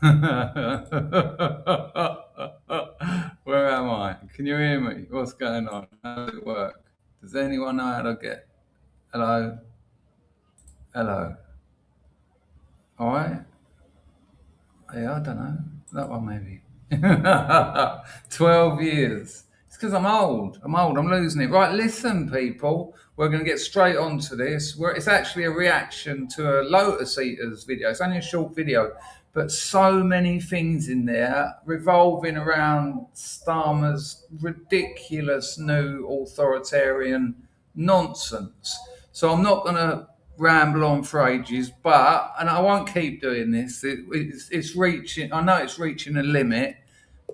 Where am I? Can you hear me? What's going on? How does it work? Does anyone know how to get? Hello? Hello? All right? Yeah, I don't know. That one maybe. 12 years. It's because I'm old. I'm old. I'm losing it. Right, listen, people. We're going to get straight onto this. It's actually a reaction to a Lotus Eaters video. It's only a short video, but so many things in there revolving around Starmer's ridiculous new authoritarian nonsense. So I'm not going to ramble on for ages, and I won't keep doing this. It's reaching. I know it's reaching a limit,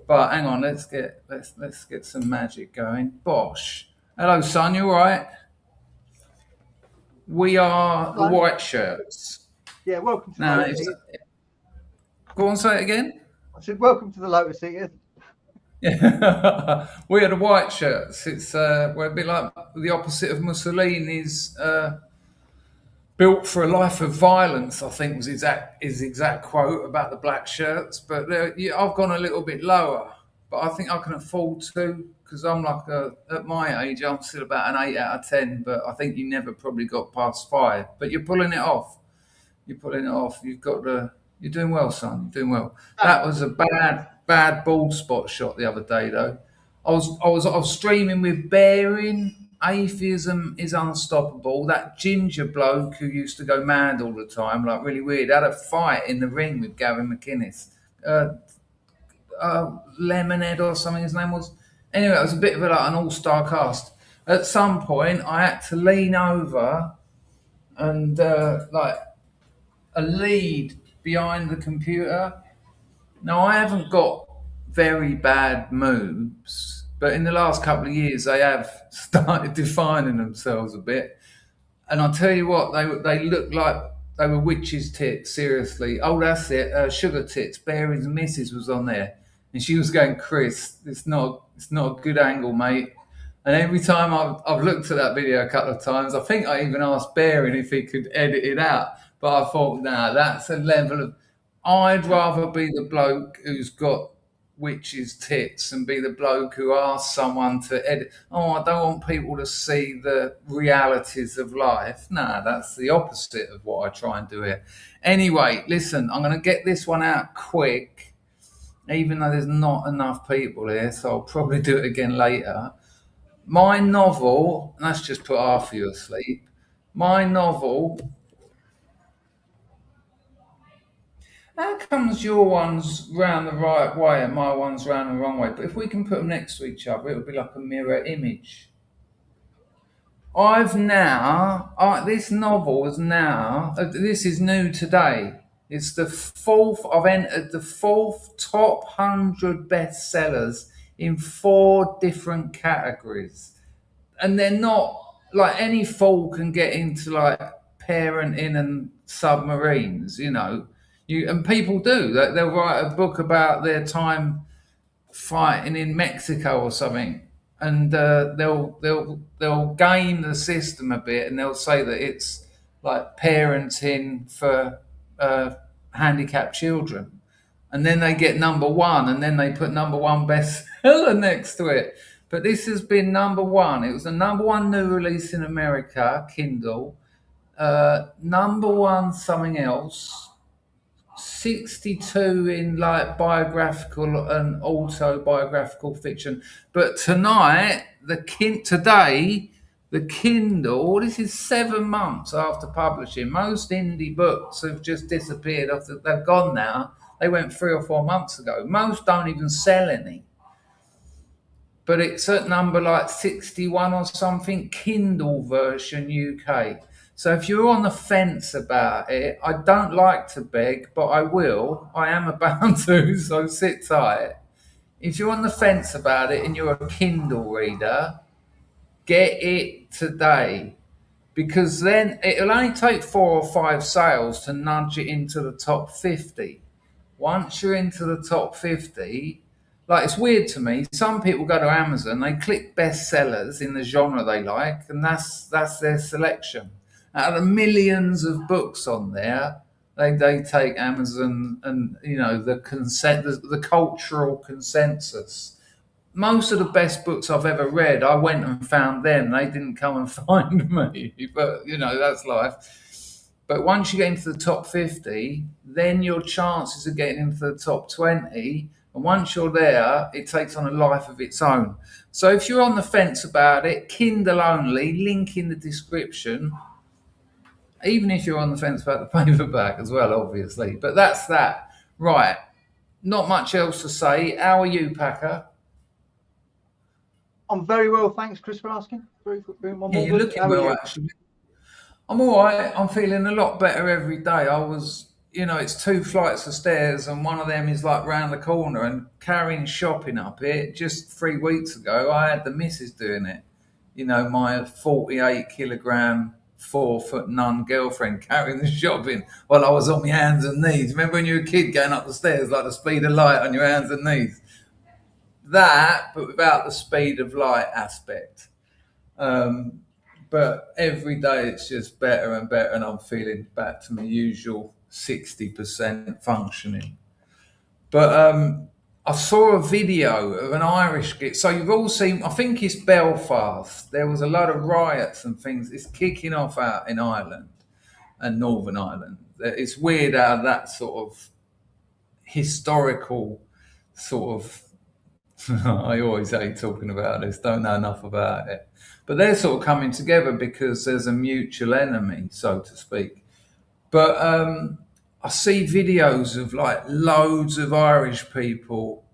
but hang on. Let's get some magic going. Bosh. Hello, son. You all right? We are the Hello. white shirts. Yeah, welcome to the Now, Lotus Eaters. go on, say it again. I said, welcome to the Lotus Eaters. Yeah, we are the white shirts. We're a bit like the opposite of Mussolini's. Built for a life of violence, I think was his exact quote about the black shirts. But yeah, I've gone a little bit lower, but I think I can afford to because I'm like at my age, I'm still about an 8 out of 10. But I think you never probably got past 5. But you're pulling it off. You're pulling it off. You're doing well, son. You're doing well. That was a bad bald spot shot the other day, though. I was streaming with Bearing. Atheism is unstoppable. That ginger bloke who used to go mad all the time, like really weird, had a fight in the ring with Gavin McInnes. Lemonhead or something his name was. Anyway, it was a bit of an all-star cast. At some point, I had to lean over and like a lead behind the computer. Now, I haven't got very bad moves, but in the last couple of years, they have started defining themselves a bit. And I'll tell you what, they look like they were witches' tits, seriously. Oh, that's it, Sugar Tits, Barry's missus was on there. And she was going, Chris, it's not a good angle, mate. And every time I've looked at that video a couple of times, I think I even asked Baron if he could edit it out. But I thought, nah, that's a level of. I'd rather be the bloke who's got witches' tits and be the bloke who asks someone to edit. Oh, I don't want people to see the realities of life. Nah, that's the opposite of what I try and do here. Anyway, listen, I'm going to get this one out quick, even though there's not enough people here, so I'll probably do it again later. My novel, and that's just put half of you asleep. My novel. How comes your one's round the right way and my one's round the wrong way? But if we can put them next to each other, it would be like a mirror image. This novel is now, this is new today. It's the fourth, I've entered the fourth top 100 bestsellers in 4 different categories. And they're not like any fool can get into like parenting and submarines, and people do. They'll write a book about their time fighting in Mexico or something, and they'll game the system a bit, and they'll say that it's like parenting for handicapped children, and then they get number one, and then they put number one bestseller next to it. But this has been number one. It was the number one new release in America, Kindle. Number one something else. 62 in like biographical and autobiographical fiction. But tonight, today, the Kindle, this is 7 months after publishing. Most indie books have just disappeared. They've gone now. They went 3 or 4 months ago. Most don't even sell any. But it's at number like 61 or something, Kindle version UK. So if you're on the fence about it, I don't like to beg, but I will. I am about to, so sit tight. If you're on the fence about it and you're a Kindle reader, get it today. Because then it'll only take 4 or 5 sales to nudge it into the top 50. Once you're into the top 50, like, it's weird to me. Some people go to Amazon, they click bestsellers in the genre they like, and that's their selection. Out of the millions of books on there, They take Amazon and the cultural consensus. Most of the best books I've ever read, I went and found them. They didn't come and find me. But that's life. But once you get into the top 50, then your chances of getting into the top 20. And once you're there, it takes on a life of its own. So if you're on the fence about it, Kindle only, link in the description. Even if you're on the fence about the paperback as well, obviously. But that's that. Right. Not much else to say. How are you, Packer? I'm very well, thanks, Chris, for asking. I'm all Yeah, you're good. looking How are well, you? actually. I'm all right. I'm feeling a lot better every day. It's 2 flights of stairs, and one of them is like round the corner. And carrying shopping up it, just 3 weeks ago, I had the missus doing it. My 48 kilogram, 4 foot nun girlfriend carrying the shopping while I was on my hands and knees. Remember when you were a kid going up the stairs like the speed of light on your hands and knees? That, but without the speed of light aspect. But every day it's just better and better, and I'm feeling back to my usual 60% functioning. But I saw a video of an Irish kid. So you've all seen, I think it's Belfast. There was a lot of riots and things. It's kicking off out in Ireland and Northern Ireland. It's weird how that sort of historical sort of I always hate talking about this, don't know enough about it. But they're sort of coming together because there's a mutual enemy, so to speak. But I see videos of like loads of Irish people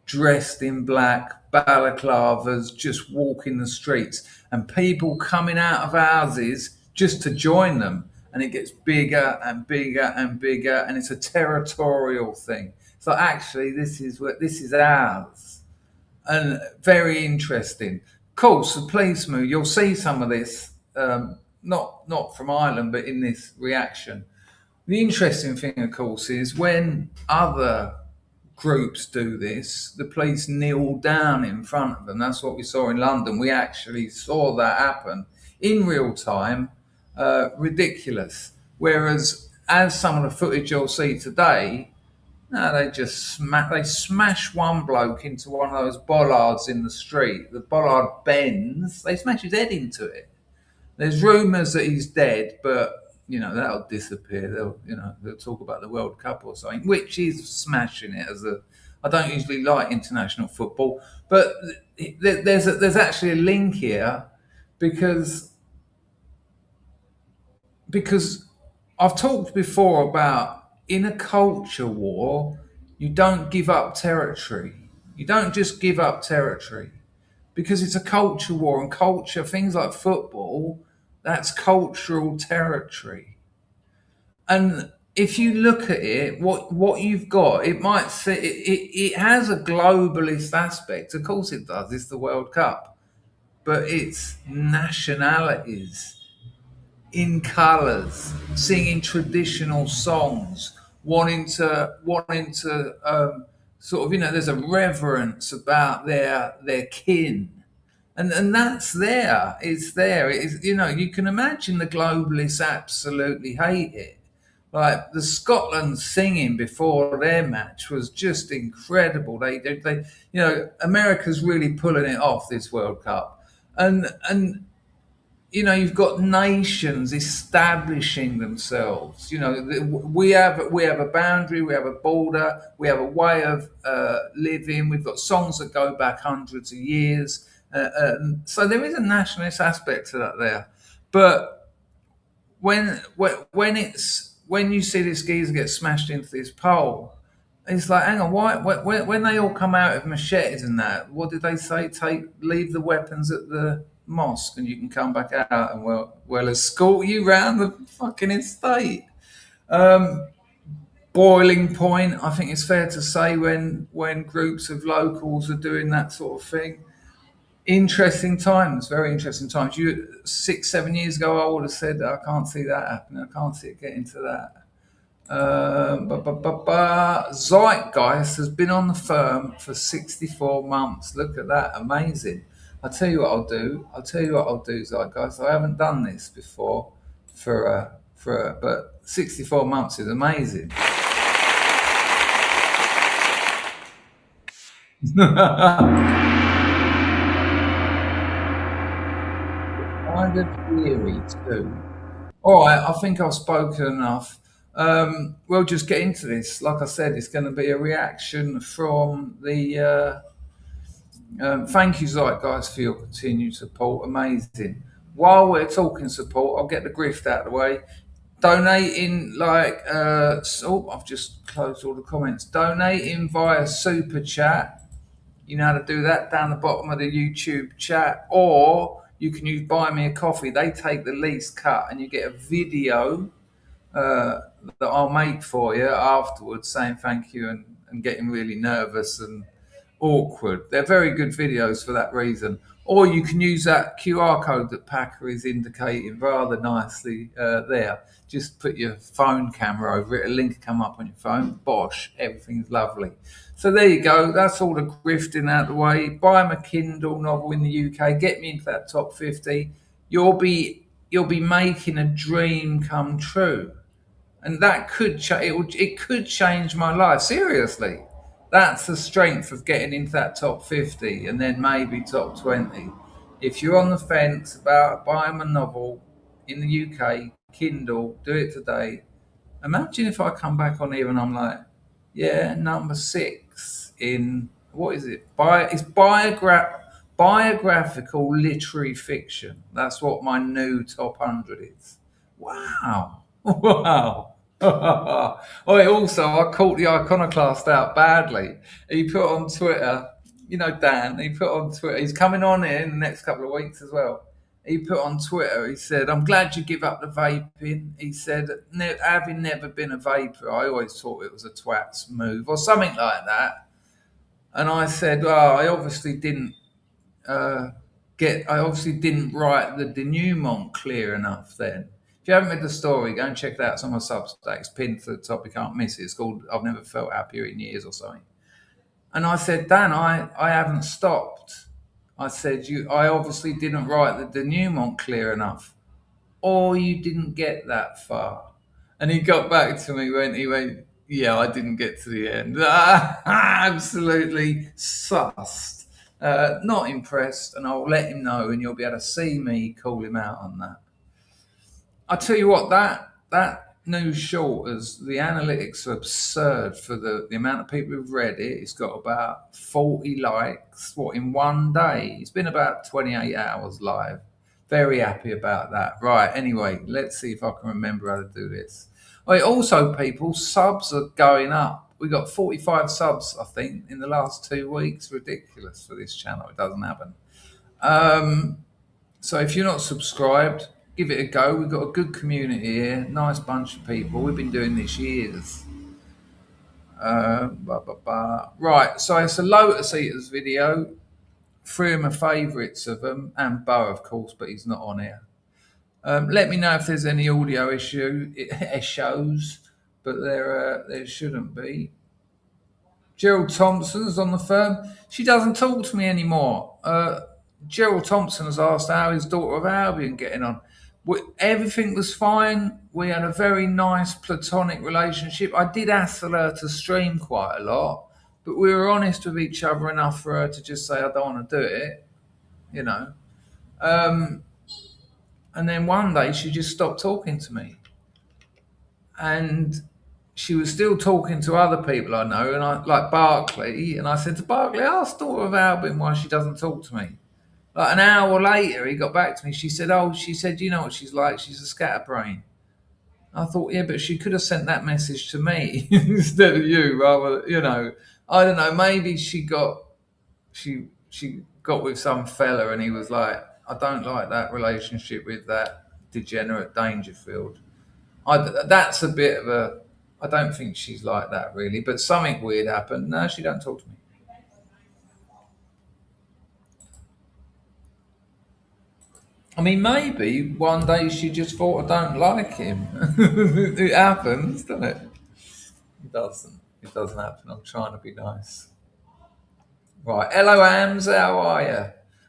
dressed in black, balaclavas, just walking the streets, and people coming out of houses just to join them. And it gets bigger and bigger and bigger, and it's a territorial thing. So actually, this is ours. And very interesting. Of course, the policeman, you'll see some of this, not from Ireland, but in this reaction. The interesting thing, of course, is when other groups do this, the police kneel down in front of them. That's what we saw in London. We actually saw that happen in real time. Ridiculous. Whereas, as some of the footage you'll see today, no, they smash one bloke into one of those bollards in the street. The bollard bends. They smash his head into it. There's rumours that he's dead, but that'll disappear. They'll talk about the World Cup or something, which is smashing it. I don't usually like international football, but there's actually a link here because I've talked before about in a culture war, you don't give up territory. You don't just give up territory because it's a culture war, and culture, things like football, that's cultural territory. And if you look at it, what you've got, it might say it has a globalist aspect. Of course it does. It's the World Cup, but it's nationalities in colours, singing traditional songs, wanting to sort of there's a reverence about their kin, and that's there. It's there. It's you can imagine the globalists absolutely hate it. Like the Scotland singing before their match was just incredible. They America's really pulling it off this World Cup, and you've got nations establishing themselves. We have a boundary, we have a border, we have a way of living. We've got songs that go back hundreds of years, so there is a nationalist aspect to that there. But when you see this geezer get smashed into this pole, it's like, hang on, why? When they all come out with machetes and that, what did they say? Leave the weapons at the mosque, and you can come back out, and we'll escort you round the fucking estate. Boiling point, I think it's fair to say, when groups of locals are doing that sort of thing. Interesting times, very interesting times. 6-7 years ago, I would have said that I can't see that happening. I can't see it getting to that. Zeitgeist has been on the firm for 64 months. Look at that, amazing. I'll tell you what I'll do, Zeitgeist. I haven't done this before for for her. But 64 months is amazing. Kind of eerie too. All right, I think I've spoken enough. We'll just get into this. Like I said, it's going to be a reaction from the. Thank you, Zeitgeist, for your continued support. Amazing. While we're talking support, I'll get the grift out of the way. Donating I've just closed all the comments. Donating via super chat. You know how to do that down the bottom of the YouTube chat, or you can use Buy Me a Coffee. They take the least cut, and you get a video uh, that I'll make for you afterwards, saying thank you and getting really nervous and awkward. They're very good videos for that reason. Or you can use that QR code that Packer is indicating rather nicely there. Just put your phone camera over it, a link will come up on your phone. Bosh, everything's lovely. So there you go. That's all the grifting out of the way. Buy him a Kindle novel in the UK. Get me into that top 50. You'll be making a dream come true, and that could it could change my life. Seriously, that's the strength of getting into that top 50 and then maybe top 20. If you're on the fence about buying a novel in the UK, Kindle, do it today. Imagine if I come back on here and I'm like, yeah, number 6 in what is it? It's biographical literary fiction. That's what my new top 100 is. Wow. Wow. Oh, also, I caught the iconoclast out badly. He put on Twitter, Dan, he put on Twitter, he's coming on here in the next couple of weeks as well. He put on Twitter, he said, I'm glad you give up the vaping. He said, having never been a vapor, I always thought it was a twat's move or something like that. And I said, well, I obviously didn't write the denouement clear enough then. If you haven't read the story, go and check that out. It's on my Substack. It's pinned to the top. You can't miss it. It's called I've Never Felt Happier in Years or something. And I said, Dan, I haven't stopped. I said, I obviously didn't write the denouement clear enough, or you didn't get that far. And he got back to me when he went, yeah, I didn't get to the end. Absolutely sussed. Not impressed, and I'll let him know, and you'll be able to see me call him out on that. I tell you what, that new short is the analytics are absurd for the amount of people who've read it. It's got about 40 likes. In one day? It's been about 28 hours live. Very happy about that. Right, anyway, let's see if I can remember how to do this. Also, people, subs are going up. We got 45 subs, I think, in the last 2 weeks. Ridiculous for this channel. It doesn't happen. So if you're not subscribed, give it a go. We've got a good community here. Nice bunch of people. We've been doing this years. Right, so it's a Lotus Eaters video. 3 of my favourites of them, and Bo, of course, but he's not on here. Let me know if there's any audio issues, but there shouldn't be. Gerald Thompson's on the phone. She doesn't talk to me anymore. Gerald Thompson has asked how his daughter of Albion getting on. Everything was fine. We had a very nice platonic relationship. I did hassle her to stream quite a lot, but we were honest with each other enough for her to just say, I don't want to do it, And then one day she just stopped talking to me. And she was still talking to other people I know, and I like Barclay, and I said to Barclay, ask daughter of Albion why she doesn't talk to me. Like an hour later, he got back to me. She said, you know what she's like? She's a scatterbrain. I thought, yeah, but she could have sent that message to me instead of you, rather, I don't know, maybe she got with some fella and he was like, I don't like that relationship with that degenerate Dangerfield. That's a bit of a, I don't think she's like that really, but something weird happened. No, she don't talk to me. I mean, maybe one day she just thought I don't like him. It happens, doesn't it? It doesn't. It doesn't happen. I'm trying to be nice. Right. Hello, Ams. How are you?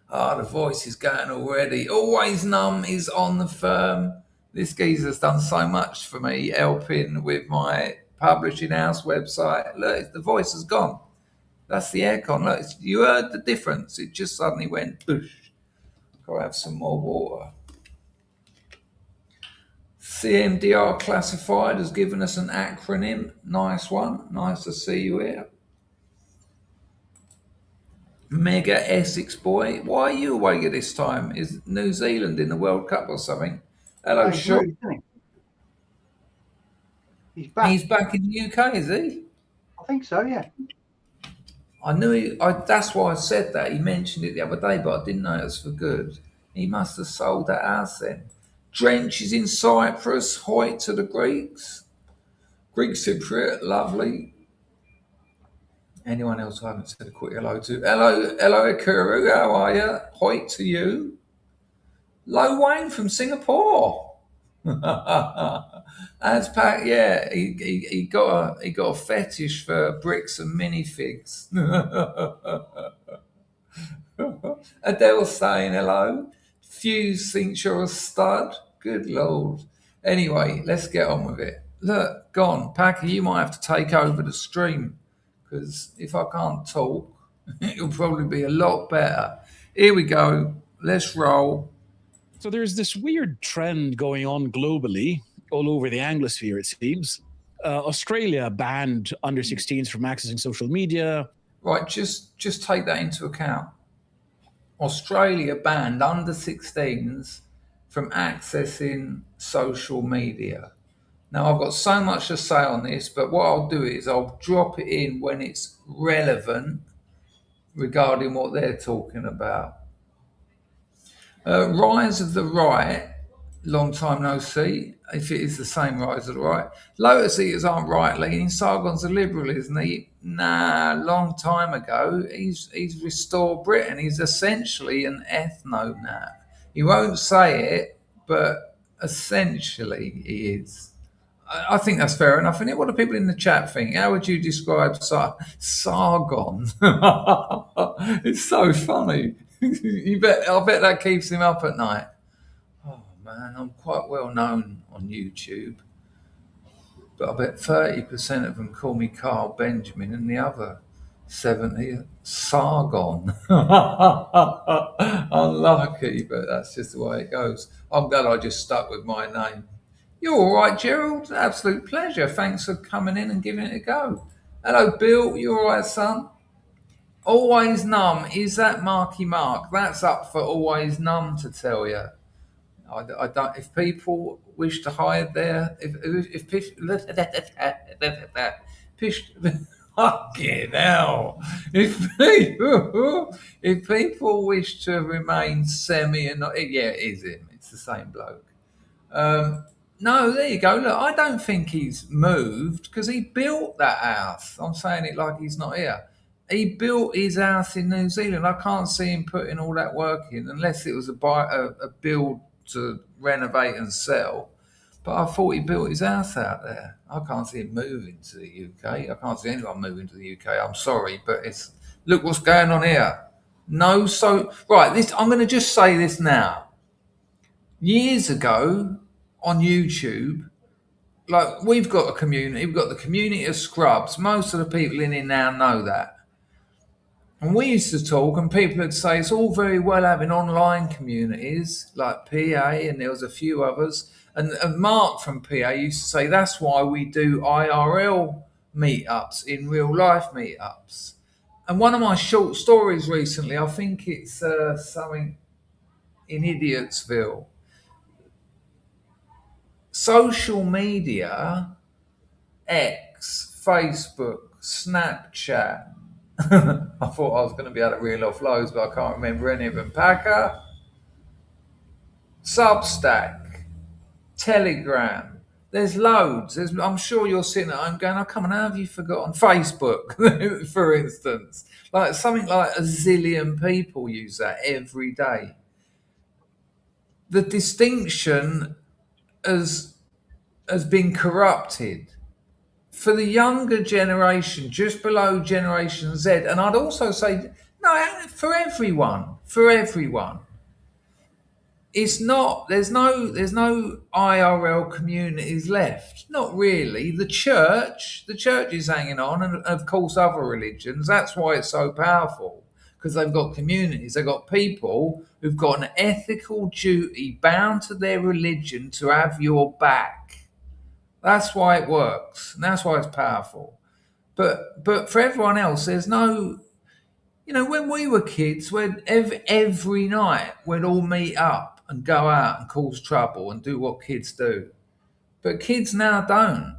The voice is going already. Always Numb is on the firm. This geezer's done so much for me, helping with my publishing house website. Look, the voice has gone. That's the aircon. Look, you heard the difference. It just suddenly went boosh. Go have some more water. CMDR Classified has given us an acronym. Nice one. Nice to see you here. Mega Essex boy. Why are you awake at this time? Is New Zealand in the World Cup or something? Hello, He's Sean. moved, isn't he? He's back. He's back in the UK, is he? I think so, yeah. I knew that's why I said that. He mentioned it the other day, but I didn't know it was for good. He must have sold that house then. Drench is in Cyprus. Hoyt to the Greeks. Greek Cypriot, lovely. Anyone else I haven't said a quick hello to? Hello, Ikuru. How are you? Hoyt to you. Lo Wayne from Singapore. As Pat, yeah, he got a fetish for bricks and minifigs. Adele saying hello. Fuse thinks you're a stud. Good lord. Anyway, let's get on with it. Look, gone. Packer, you might have to take over the stream because if I can't talk, it'll probably be a lot better. Here we go. Let's roll. So there's this weird trend going on globally, all over the Anglosphere, it seems. Australia banned under 16s from accessing social media. Right, just take that into account. Australia banned under 16s from accessing social media. Now, I've got so much to say on this, but what I'll do is I'll drop it in when it's relevant regarding what they're talking about. Rise of the right, long time no see, if it is the same rise of the right. Lotus eaters aren't right leaning. Sargon's a liberal, isn't he? Nah, long time ago. He's restored Britain. He's essentially an ethno-nat. He won't say it, but essentially he is. I think that's fair enough, isn't it? What do people in the chat think? How would you describe Sargon? It's so funny. I bet that keeps him up at night. Oh man, I'm quite well known on YouTube, but I bet 30% of them call me Carl Benjamin and the other 70 Sargon. Unlucky, but that's just the way it goes. I'm glad I just stuck with my name. You're all right, Gerald. Absolute pleasure. Thanks for coming in and giving it a go. Hello, Bill. You all right, son? Always Numb. Is that Marky Mark? That's up for Always Numb to tell you. I don't. If people wish to hide their, fucking hell. If people wish to remain yeah, it is him. It's the same bloke. No, there you go. Look, I don't think he's moved because he built that house. I'm saying it like he's not here. He built his house in New Zealand. I can't see him putting all that work in unless it was a build to renovate and sell. But I thought he built his house out there. I can't see him moving to the UK. I can't see anyone moving to the UK. I'm sorry, but look what's going on here. Right, I'm going to just say this now. Years ago on YouTube, like we've got a community, we've got the community of Scrubs. Most of the people in here now know that. And we used to talk and people would say it's all very well having online communities like PA and there was a few others. And Mark from PA used to say that's why we do IRL meetups, in real life meetups. And one of my short stories recently, I think it's something in Idiotsville. Social media, X, Facebook, Snapchat. I thought I was going to be able to reel off loads, but I can't remember any of them. Packer, Substack, Telegram. There's loads. I'm sure you're sitting at home going, oh, come on, how have you forgotten? Facebook, for instance. Like something like a zillion people use that every day. The distinction has been corrupted. For the younger generation, just below Generation Z, and I'd also say, no, for everyone, it's not. There's no IRL communities left. Not really. The church is hanging on, and of course other religions. That's why it's so powerful, because they've got communities. They've got people who've got an ethical duty bound to their religion to have your back. That's why it works, and that's why it's powerful. But for everyone else, there's no. When we were kids, every night we'd all meet up and go out and cause trouble and do what kids do. But kids now don't.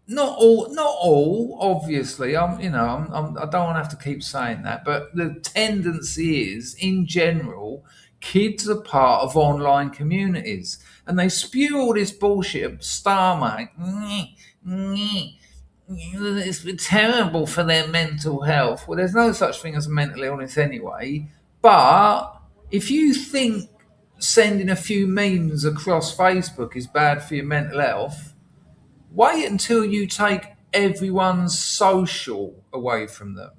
Not all. Obviously, I don't want to have to keep saying that, but the tendency is, in general, kids are part of online communities, and they spew all this bullshit of Starmer. It's terrible for their mental health. Well, there's no such thing as a mental illness anyway. But if you think sending a few memes across Facebook is bad for your mental health, wait until you take everyone's social away from them.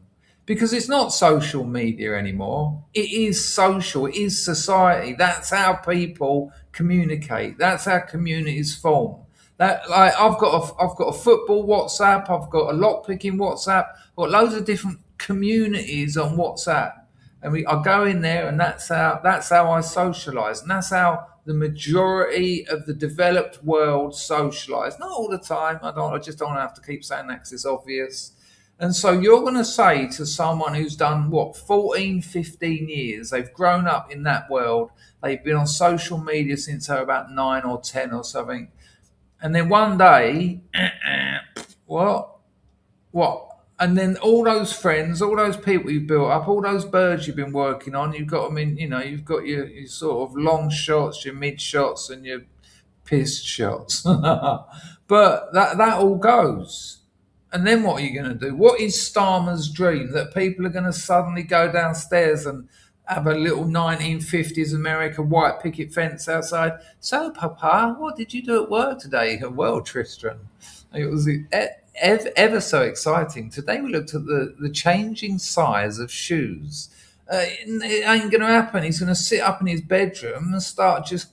Because it's not social media anymore. It is social. It is society. That's how people communicate. That's how communities form. I've got a football WhatsApp. I've got a lockpicking WhatsApp. I've got loads of different communities on WhatsApp, and I go in there, and that's how I socialise, and that's how the majority of the developed world socialise. Not all the time. I just don't have to keep saying that because it's obvious. And so you're going to say to someone who's done, 14, 15 years, they've grown up in that world, they've been on social media since they were about 9 or 10 or something, and then one day, what? And then all those friends, all those people you've built up, all those birds you've been working on, you've got them in, you've got your sort of long shots, your mid shots, and your pissed shots. But that all goes. And then what are you going to do? What is Starmer's dream? That people are going to suddenly go downstairs and have a little 1950s America white picket fence outside. So, Papa, what did you do at work today? Well, Tristan, it was ever so exciting. Today we looked at the changing size of shoes. It ain't going to happen. He's going to sit up in his bedroom and start just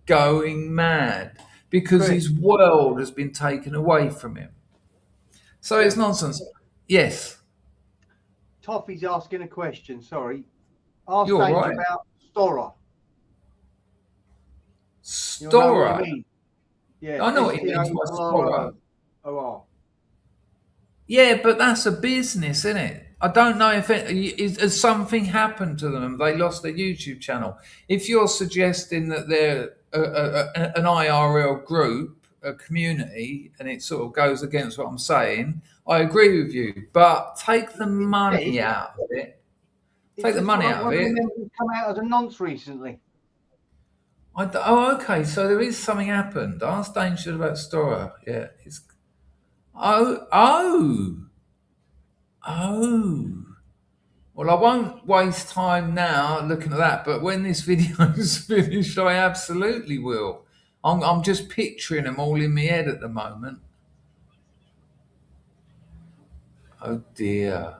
going mad because his world has been taken away from him. So it's nonsense. Yes. Toffee's asking a question. Sorry. Ask You're Danger right. about Stora. Stora. You know what I mean? Yeah. I know what he means by Stora. Yeah, but that's a business, isn't it? I don't know if has something happened to them. They lost their YouTube channel. If you're suggesting that they're an IRL group, a community, and it sort of goes against what I'm saying, I agree with you. But take the money out of it. Take the money out of it. Come out as a nonce recently. Okay. So there is something happened. Ask Danger about Stora. Yeah. Oh. Well, I won't waste time now looking at that. But when this video is finished, I absolutely will. I'm just picturing them all in my head at the moment. Oh dear.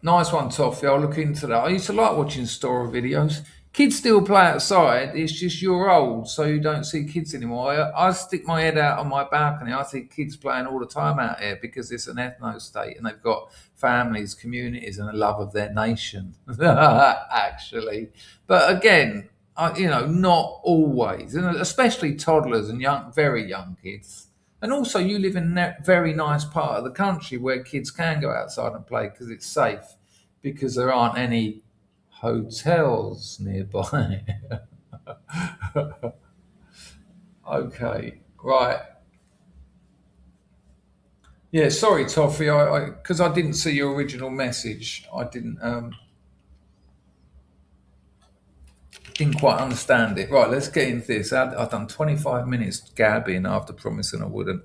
Nice one, Toffee. I'll look into that. I used to like watching Stora videos. Kids still play outside. It's just you're old, so you don't see kids anymore. I stick my head out on my balcony. I see kids playing all the time out here because it's an ethno state and they've got families, communities, and a love of their nation, actually. But again, not always, and especially toddlers and very young kids. And also, you live in a very nice part of the country where kids can go outside and play because it's safe, because there aren't any hotels nearby. Okay, right. Yeah, sorry, Toffee, because I didn't see your original message. I didn't quite understand it. Right, let's get into this. I've done 25 minutes gabbing after promising I wouldn't.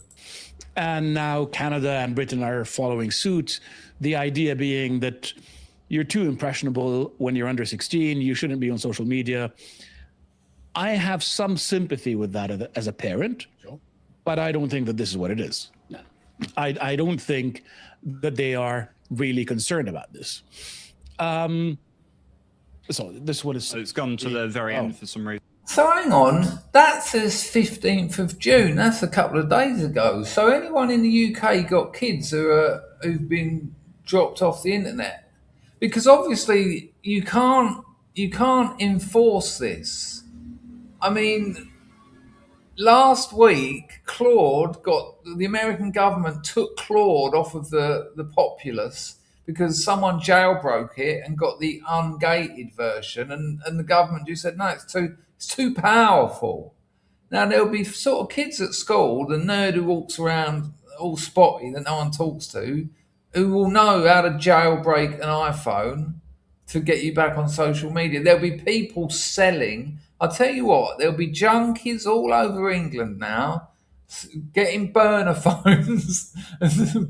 And now Canada and Britain are following suit. The idea being that you're too impressionable when you're under 16. You shouldn't be on social media. I have some sympathy with that as a parent, but I don't think that this is what it is. No. I don't think that they are really concerned about this. So this one is. So it's gone to the very end for some reason. So hang on, that says 15th of June. That's a couple of days ago. So anyone in the UK got kids who've been dropped off the internet? Because obviously you can't enforce this. I mean, last week the American government took Claude off of the populace because someone jailbroke it and got the ungated version, and the government just said no, it's too powerful. Now there'll be sort of kids at school, the nerd who walks around all spotty that no one talks to, who will know how to jailbreak an iPhone to get you back on social media. There'll be people selling. I'll tell you what, there'll be junkies all over England now getting burner phones,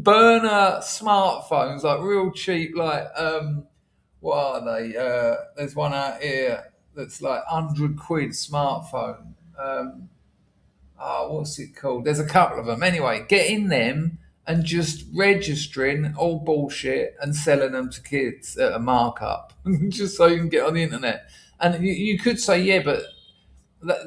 burner smartphones, like real cheap, like, what are they? There's one out here that's like £100 smartphone. What's it called? There's a couple of them. Anyway, getting them and just registering all bullshit and selling them to kids at a markup, just so you can get on the internet. And you could say, yeah, but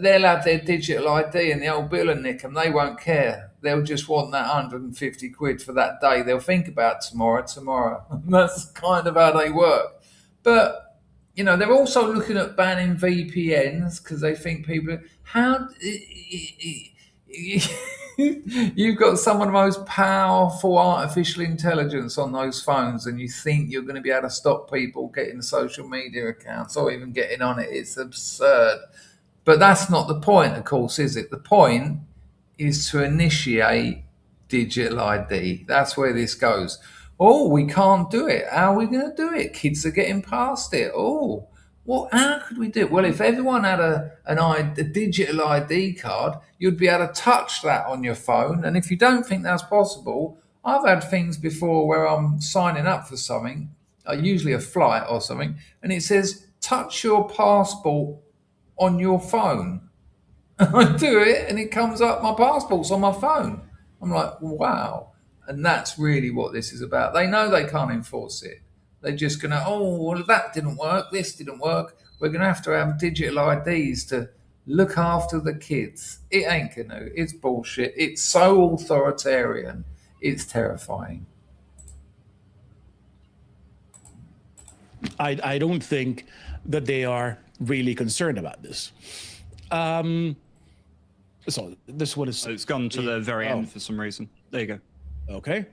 they'll have their digital ID and the old bill and nick them. They won't care. They'll just want that £150 for that day. They'll think about tomorrow. That's kind of how they work. But, you know, they're also looking at banning VPNs because they think people... You've got some of the most powerful artificial intelligence on those phones, and you think you're going to be able to stop people getting social media accounts or even getting on it. It's absurd. But that's not the point, of course, is it? The point is to initiate digital ID. That's where this goes. Oh, we can't do it. How are we going to do it? Kids are getting past it. Oh, well, how could we do it? Well, if everyone had a digital ID card, you'd be able to touch that on your phone. And if you don't think that's possible, I've had things before where I'm signing up for something, usually a flight or something, and it says, touch your passport on your phone. I do it and it comes up, my passport's on my phone. I'm like, wow. And that's really what this is about. They know they can't enforce it. They're just going to, oh, well, that didn't work, this didn't work. We're going to have digital IDs to look after the kids. It ain't going to. It's bullshit. It's so authoritarian. It's terrifying. I don't think that they are really concerned about this. So this one is... So it's gone to the very end for some reason. There you go. Okay.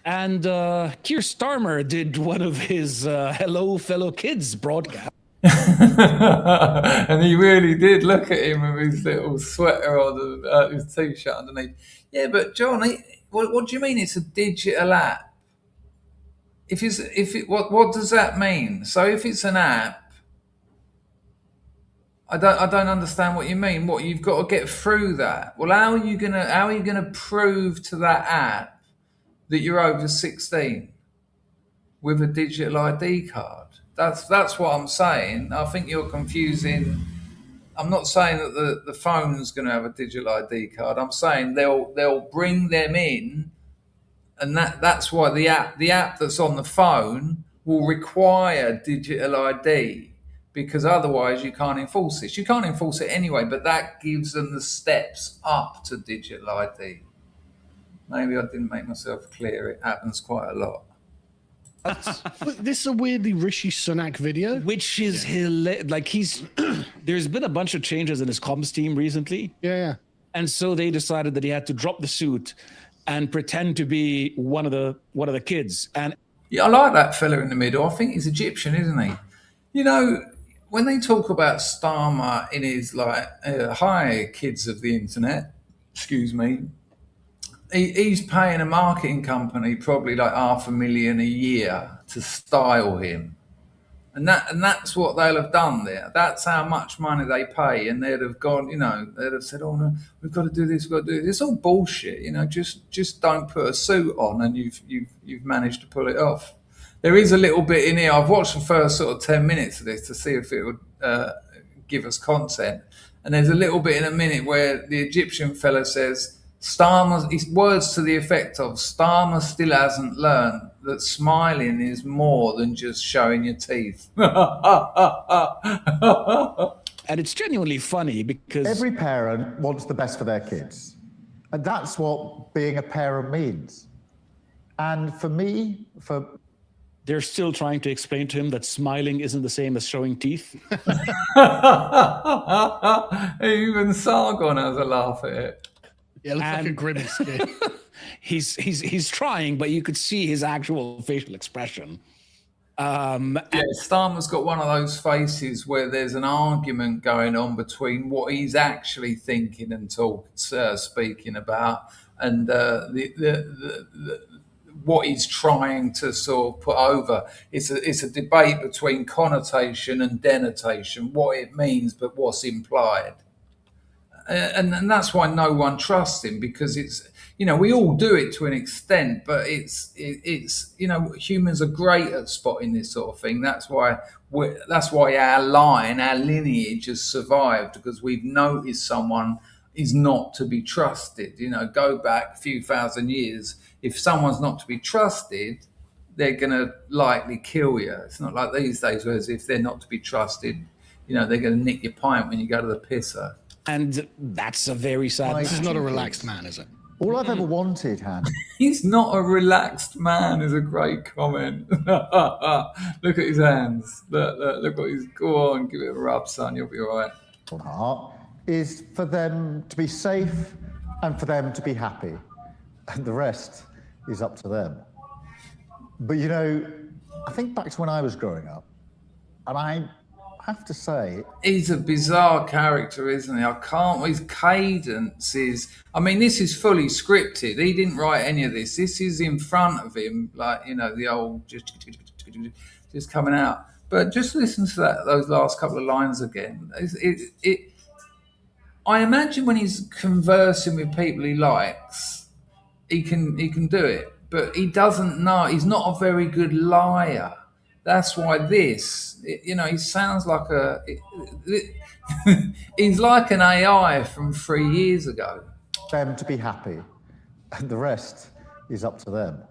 And Keir Starmer did one of his Hello Fellow Kids broadcast. And he really did. Look at him with his little sweater on, his t-shirt underneath. Yeah, but John, what do you mean it's a digital app? What does that mean? So if it's an app, I don't understand what you mean. What, you've got to get through that? Well, how are you gonna prove to that app that you're over 16 with a digital ID card? That's what I'm saying. I think you're confusing. I'm not saying that the phone's going to have a digital ID card. I'm saying they'll bring them in, and that's why the app that's on the phone will require digital ID, because otherwise you can't enforce this. You can't enforce it anyway, but that gives them the steps up to digital ID. Maybe I didn't make myself clear. It happens quite a lot. This is a weirdly Rishi Sunak video, Which is like there's been a bunch of changes in his comms team recently. Yeah. And so they decided that he had to drop the suit and pretend to be one of the kids. And yeah, I like that fella in the middle. I think he's Egyptian, isn't he? You know, when they talk about Starmer in his hi kids of the internet, excuse me, he's paying a marketing company probably like $500,000 a year to style him. And that's what they'll have done there. That's how much money they pay, and they'd have gone, they'd have said, "Oh no, we've got to do this, we've got to do this." It's all bullshit, Just don't put a suit on, and you've managed to pull it off. There is a little bit in here. I've watched the first sort of 10 minutes of this to see if it would give us content, and there's a little bit in a minute where the Egyptian fella says, His words to the effect of, Starmer still hasn't learned that smiling is more than just showing your teeth. And it's genuinely funny because every parent wants the best for their kids. And that's what being a parent means. And for me, they're still trying to explain to him that smiling isn't the same as showing teeth. Even Sargon has a laugh at it. Yeah, it looks like a grimace. Yeah. He's trying, but you could see his actual facial expression. Starmer's got one of those faces where there's an argument going on between what he's actually thinking and speaking about, and what he's trying to sort of put over. It's a debate between connotation and denotation, what it means, but what's implied. And that's why no one trusts him, because it's, we all do it to an extent, but it's humans are great at spotting this sort of thing. That's why our lineage has survived, because we've noticed someone is not to be trusted. Go back a few thousand years. If someone's not to be trusted, they're going to likely kill you. It's not like these days, whereas if they're not to be trusted, they're going to nick your pint when you go to the pisser. And that's a very sad. This is not a relaxed man, is it? all I've ever wanted, Han. He's not a relaxed man is a great comment. Look at his hands. Look what he's... Go on, give it a rub, son. You'll be all right. Heart is for them to be safe and for them to be happy. And the rest is up to them. But, I think back to when I was growing up, and I have to say... He's a bizarre character, isn't he? His cadence is... this is fully scripted. He didn't write any of this. This is in front of him, the old... just coming out. But just listen to those last couple of lines again. I imagine when he's conversing with people he likes, he can do it. But he doesn't know. He's not a very good liar. That's why he sounds like he's like an AI from 3 years ago. Them to be happy, and the rest is up to them.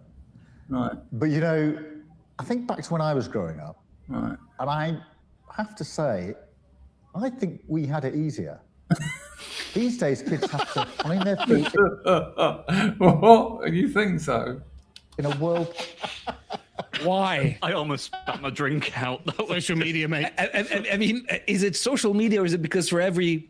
Right. But, I think back to when I was growing up, right, and I have to say, I think we had it easier. These days, kids have to find their feet. What? You think so? In a world... Why? I almost spat my drink out. Social media, mate. Is it social media, or is it because for every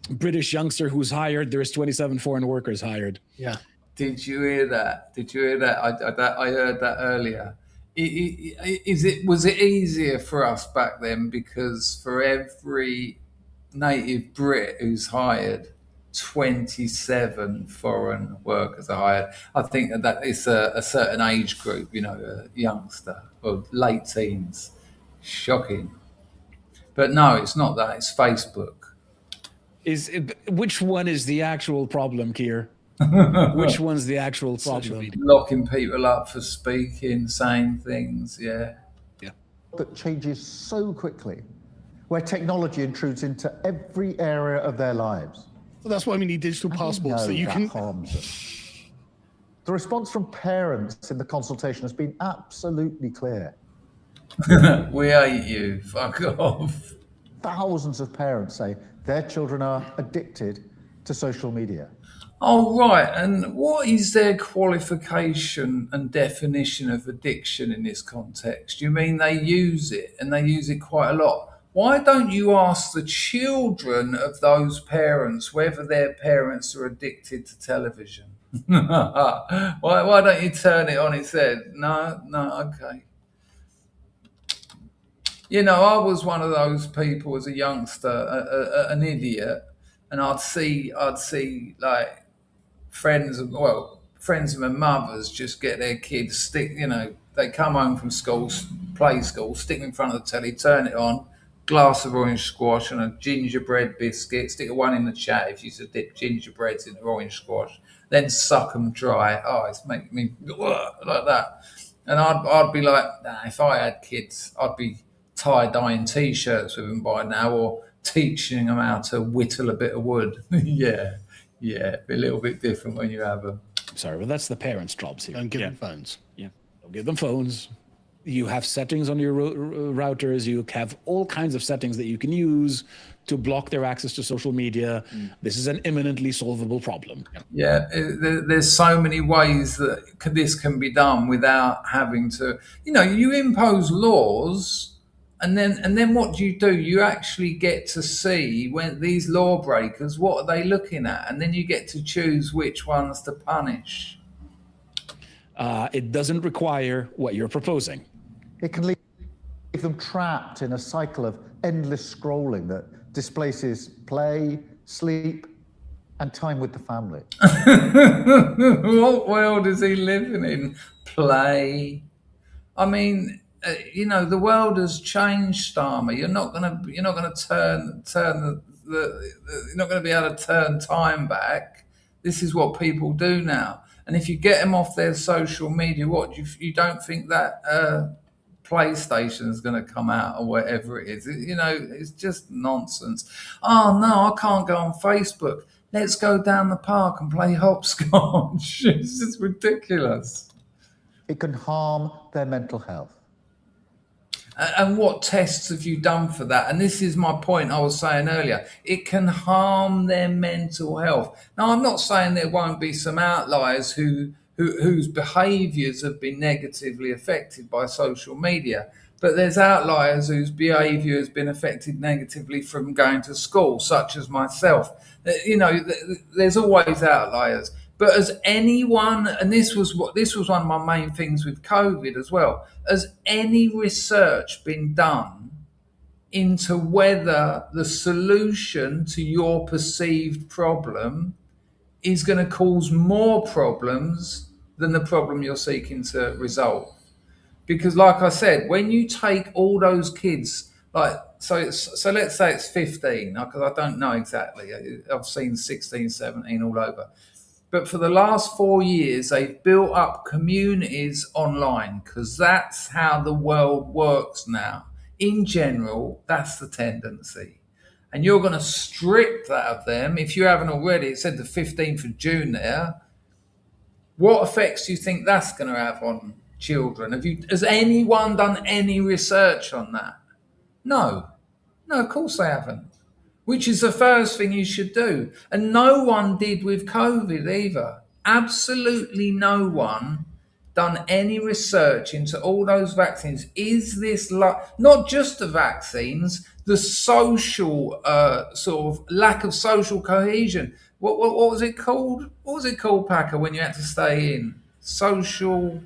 British youngster who's hired, there's 27 foreign workers hired? Yeah. Did you hear that? I heard that earlier. Was it easier for us back then because for every native Brit who's hired, 27 foreign workers are hired? I think that it's a certain age group, a youngster or late teens. Shocking. But no, it's not that. It's Facebook. Which one is the actual problem, Keir? Which one's the actual problem? Locking people up for speaking, saying things, yeah. That changes so quickly, where technology intrudes into every area of their lives. So that's why we need digital passports, so you can... harms them. The response from parents in the consultation has been absolutely clear. We hate you. Fuck off. Thousands of parents say their children are addicted to social media. Oh, right. And what is their qualification and definition of addiction in this context? You mean they use it, and they use it quite a lot? Why don't you ask the children of those parents whether their parents are addicted to television? Why don't you turn it on its head? No, okay. I was one of those people as a youngster, an idiot, and I'd see like friends of my mother's just get their kids they come home from school, play school, stick them in front of the telly, turn it on, glass of orange squash and a gingerbread biscuit, stick one in the chat if you used to dip gingerbreads in the orange squash, then suck them dry. Oh, it's making me like that. And I'd be like, if I had kids, I'd be tie-dyeing T-shirts with them by now, or teaching them how to whittle a bit of wood. Yeah. Yeah, a little bit different when you have them. Sorry, but that's the parents' jobs here. Don't give them phones. Yeah. Don't give them phones. You have settings on your routers. You have all kinds of settings that you can use to block their access to social media. This is an imminently solvable problem. Yeah, there's so many ways that this can be done without having to. You impose laws, and then what do? You actually get to see when these lawbreakers, what are they looking at, and then you get to choose which ones to punish. It doesn't require what you're proposing. It can leave them trapped in a cycle of endless scrolling that displaces play, sleep, and time with the family. What world is he living in? Play. I mean, the world has changed, Starmer. You're not gonna turn you're not gonna be able to turn time back. This is what people do now. And if you get them off their social media, you don't think that PlayStation is going to come out or whatever it is? It's just nonsense. Oh no, I can't go on Facebook. Let's go down the park and play hopscotch. It's just ridiculous. It can harm their mental health. And what tests have you done for that? And this is my point I was saying earlier. It can harm their mental health. Now, I'm not saying there won't be some outliers whose behaviours have been negatively affected by social media. But there's outliers whose behaviour has been affected negatively from going to school, such as myself. There's always outliers. But has anyone, and this was one of my main things with COVID as well, has any research been done into whether the solution to your perceived problem is going to cause more problems than the problem you're seeking to resolve? Because like I said, when you take all those kids, so let's say it's 15, because I don't know exactly. I've seen 16, 17 all over. But for the last 4 years, they've built up communities online because that's how the world works now. In general, that's the tendency. And you're going to strip that of them. If you haven't already, it said the 15th of June there. What effects do you think that's going to have on children? Has anyone done any research on that? No, of course they haven't. Which is the first thing you should do. And no one did with COVID either. Absolutely no one done any research into all those vaccines. Is this not just the vaccines, the social sort of lack of social cohesion? What was it called? What was it called, Packer, when you had to stay in? Social.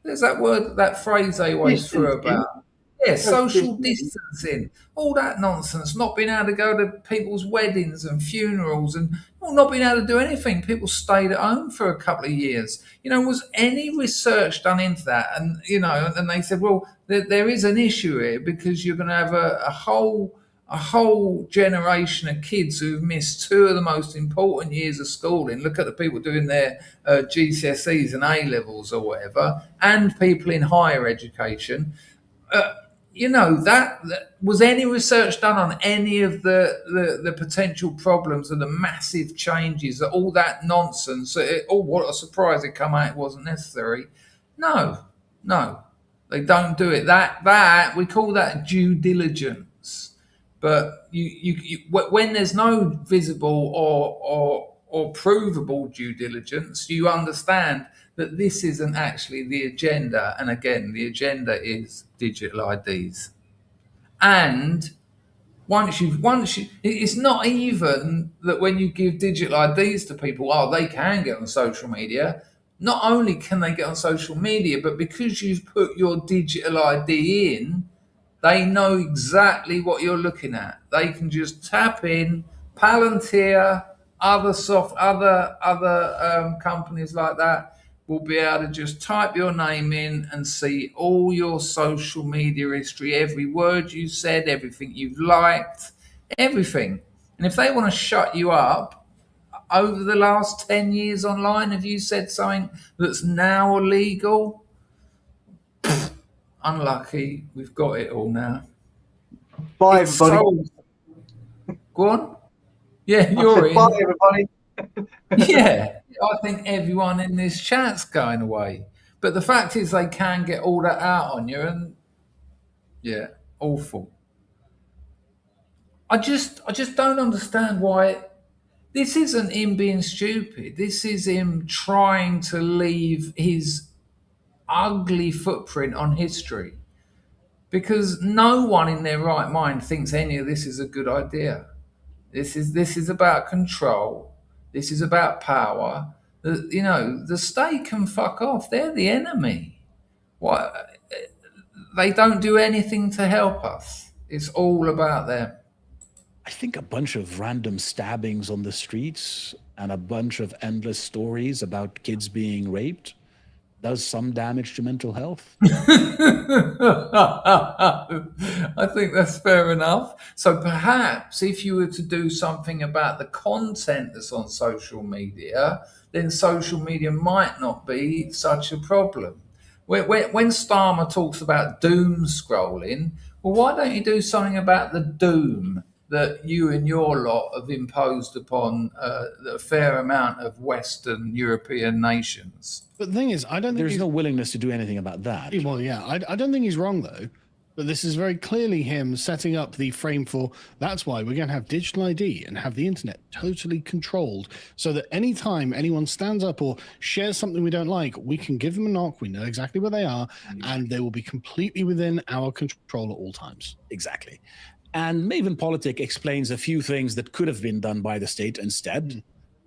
There's that word, that phrase they always threw about. Yeah, social distancing, all that nonsense, not being able to go to people's weddings and funerals and not being able to do anything. People stayed at home for a couple of years. Was any research done into that? And, and they said, well, there is an issue here because you're going to have a whole generation of kids who've missed 2 of the most important years of schooling. Look at the people doing their GCSEs and A-levels or whatever, and people in higher education. That was any research done on any of the potential problems and the massive changes, all that nonsense? What a surprise it come out, it wasn't necessary. No, they don't do it. That we call that due diligence. But you when there's no visible or provable due diligence, you understand that this isn't actually the agenda. And again, the agenda is digital IDs. And once you, it's not even that when you give digital IDs to people, they can get on social media. Not only can they get on social media, but because you've put your digital ID in, they know exactly what you're looking at. They can just tap in Palantir, other companies like that will be able to just type your name in and see all your social media history, every word you said, everything you've liked, everything. And if they want to shut you up, over the last 10 years online, have you said something that's now illegal? Unlucky, we've got it all now. Bye, everybody. Go on. Yeah, I you're said, bye, in. everybody. Yeah, I think everyone in this chat's going away. But the fact is, they can get all that out on you, and yeah, awful. I just don't understand why. This isn't him being stupid. This is him trying to leave his ugly footprint on history. Because no one in their right mind thinks any of this is a good idea. This is about control. This is about power. The state can fuck off. They're the enemy. What? They don't do anything to help us. It's all about them. I think a bunch of random stabbings on the streets and a bunch of endless stories about kids being raped does some damage to mental health. I think that's fair enough. So perhaps if you were to do something about the content that's on social media, then social media might not be such a problem. When Starmer talks about doom scrolling, well, why don't you do something about the doom that you and your lot have imposed upon a fair amount of Western European nations? But the thing is, I don't think There's no willingness to do anything about that. Well, yeah, I don't think he's wrong though. But this is very clearly him setting up the frame for that's why we're going to have digital ID and have the internet totally controlled so that anytime anyone stands up or shares something we don't like, we can give them a knock. We know exactly where they are and they will be completely within our control at all times. Exactly. And Maven Politic explains a few things that could have been done by the state instead.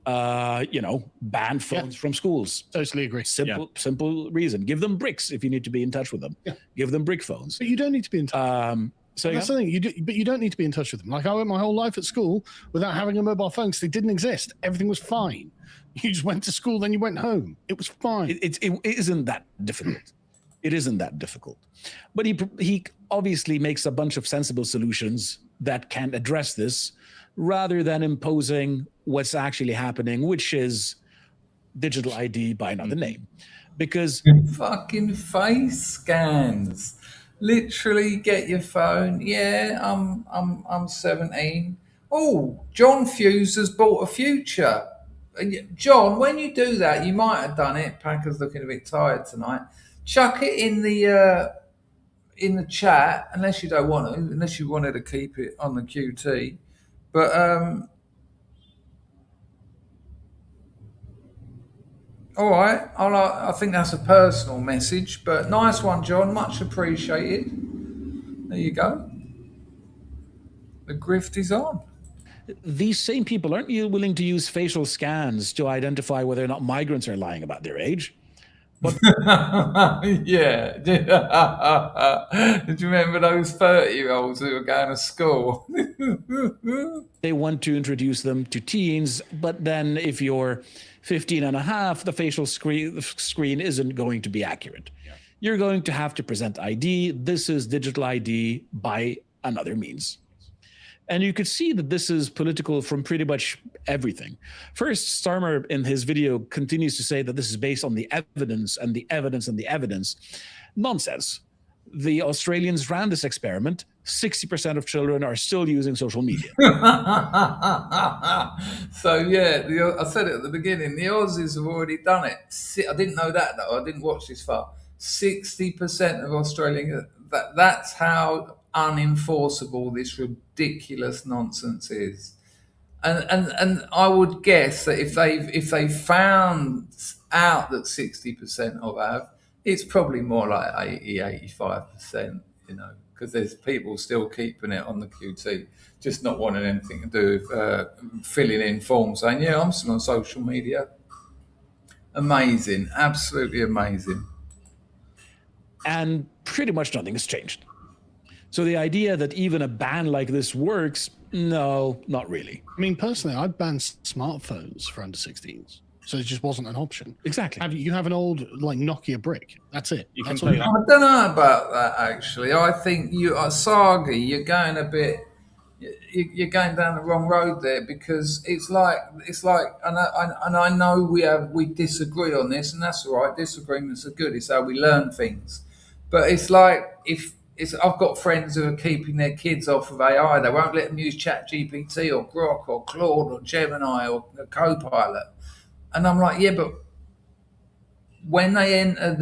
Ban phones from schools. Totally agree. Simple reason. Give them bricks if you need to be in touch with them. Yeah. Give them brick phones. But you don't need to be in touch. So That's the thing. But you don't need to be in touch with them. Like I went my whole life at school without having a mobile phone because they didn't exist. Everything was fine. You just went to school, then you went home. It was fine. It isn't that difficult. It isn't that difficult. But he obviously makes a bunch of sensible solutions that can address this rather than imposing what's actually happening, which is digital ID by another name. Because fucking face scans. Literally get your phone. Yeah, I'm 17. Oh, John Fuse has bought a future. John, when you do that, you might have done it. Packer's looking a bit tired tonight. Chuck it in the chat, unless you don't want to, unless you wanted to keep it on the QT. But all right, I think that's a personal message, but nice one, John. Much appreciated. There you go. The grift is on. these same people, aren't you willing to use facial scans to identify whether or not migrants are lying about their age? But Yeah. Did you remember those 30-year-olds who were going to school? they want to introduce them to teens, but then if you're 15 and a half, the facial screen isn't going to be accurate. Yeah. You're going to have to present ID. This is digital ID by another means. And you could see that this is political from pretty much everything. First, Starmer in his video continues to say that this is based on the evidence and the evidence and the evidence. Nonsense. The Australians ran this experiment. 60% of children are still using social media. So, yeah, I said it at the beginning. The Aussies have already done it. I didn't know that, though. I didn't watch this far. 60% of Australians, that's how unenforceable this ridiculous nonsense is. And I would guess that if they found out that 60% of have, it's probably more like 85%, because there's people still keeping it on the QT, just not wanting anything to do with filling in forms saying, yeah, I'm still on social media. Amazing, absolutely amazing. And pretty much nothing has changed. So the idea that even a ban like this works, no, not really. I mean, personally, I'd ban smartphones for under 16s. So it just wasn't an option. Exactly. You have an old Nokia brick. That's it. You That's can all play you I don't know about that, actually. I think Sagi, you're going you're going down the wrong road there, because it's like, and I know we disagree on this, and that's all right. Disagreements are good. It's how we learn things. But it's like if I've got friends who are keeping their kids off of AI. They won't let them use ChatGPT or Grok or Claude or Gemini or Copilot. And I'm like, yeah, but when they enter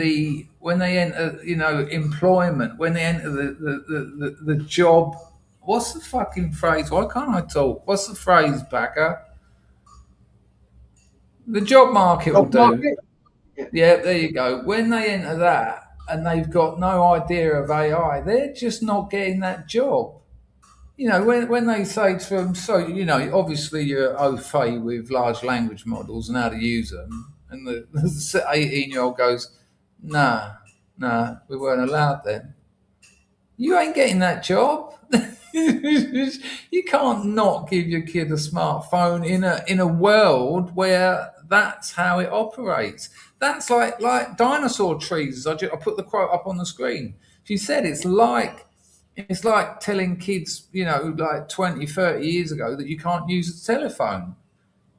employment, when they enter the job, what's the fucking phrase? Why can't I talk? What's the phrase, Packer? The job market will do. Yeah, there you go. When they enter that and they've got no idea of AI, they're just not getting that job. When they say to them, so, obviously you're au fait with large language models and how to use them. And the 18-year-old goes, nah, we weren't allowed then. You ain't getting that job. You can't not give your kid a smartphone in a world where that's how it operates. That's like dinosaur trees. I put the quote up on the screen. She said it's like telling kids, like 20, 30 years ago that you can't use a telephone.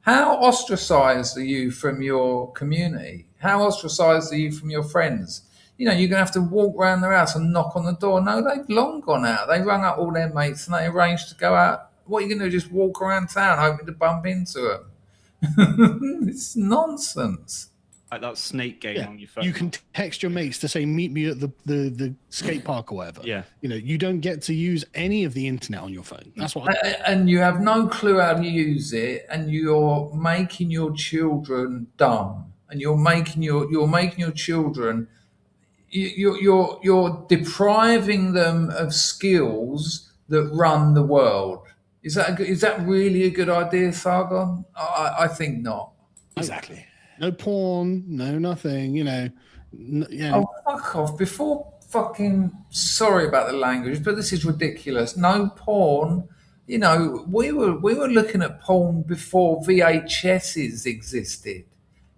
How ostracized are you from your community? How ostracized are you from your friends? You're going to have to walk around their house and knock on the door. No, they've long gone out. They rung up all their mates and they arranged to go out. What are you going to do? Just walk around town hoping to bump into them? It's nonsense. Like that snake game on your phone. You can text your mates to say, meet me at the skate park or whatever. Yeah. You don't get to use any of the internet on your phone. That's what. And you have no clue how to use it, and you're making your children dumb, and you're making your children. You're depriving them of skills that run the world. Is that really a good idea, Sargon? I think not. Exactly. No porn, no nothing. Oh, fuck off! Before fucking, sorry about the language, but this is ridiculous. No porn. We were looking at porn before VHSs existed,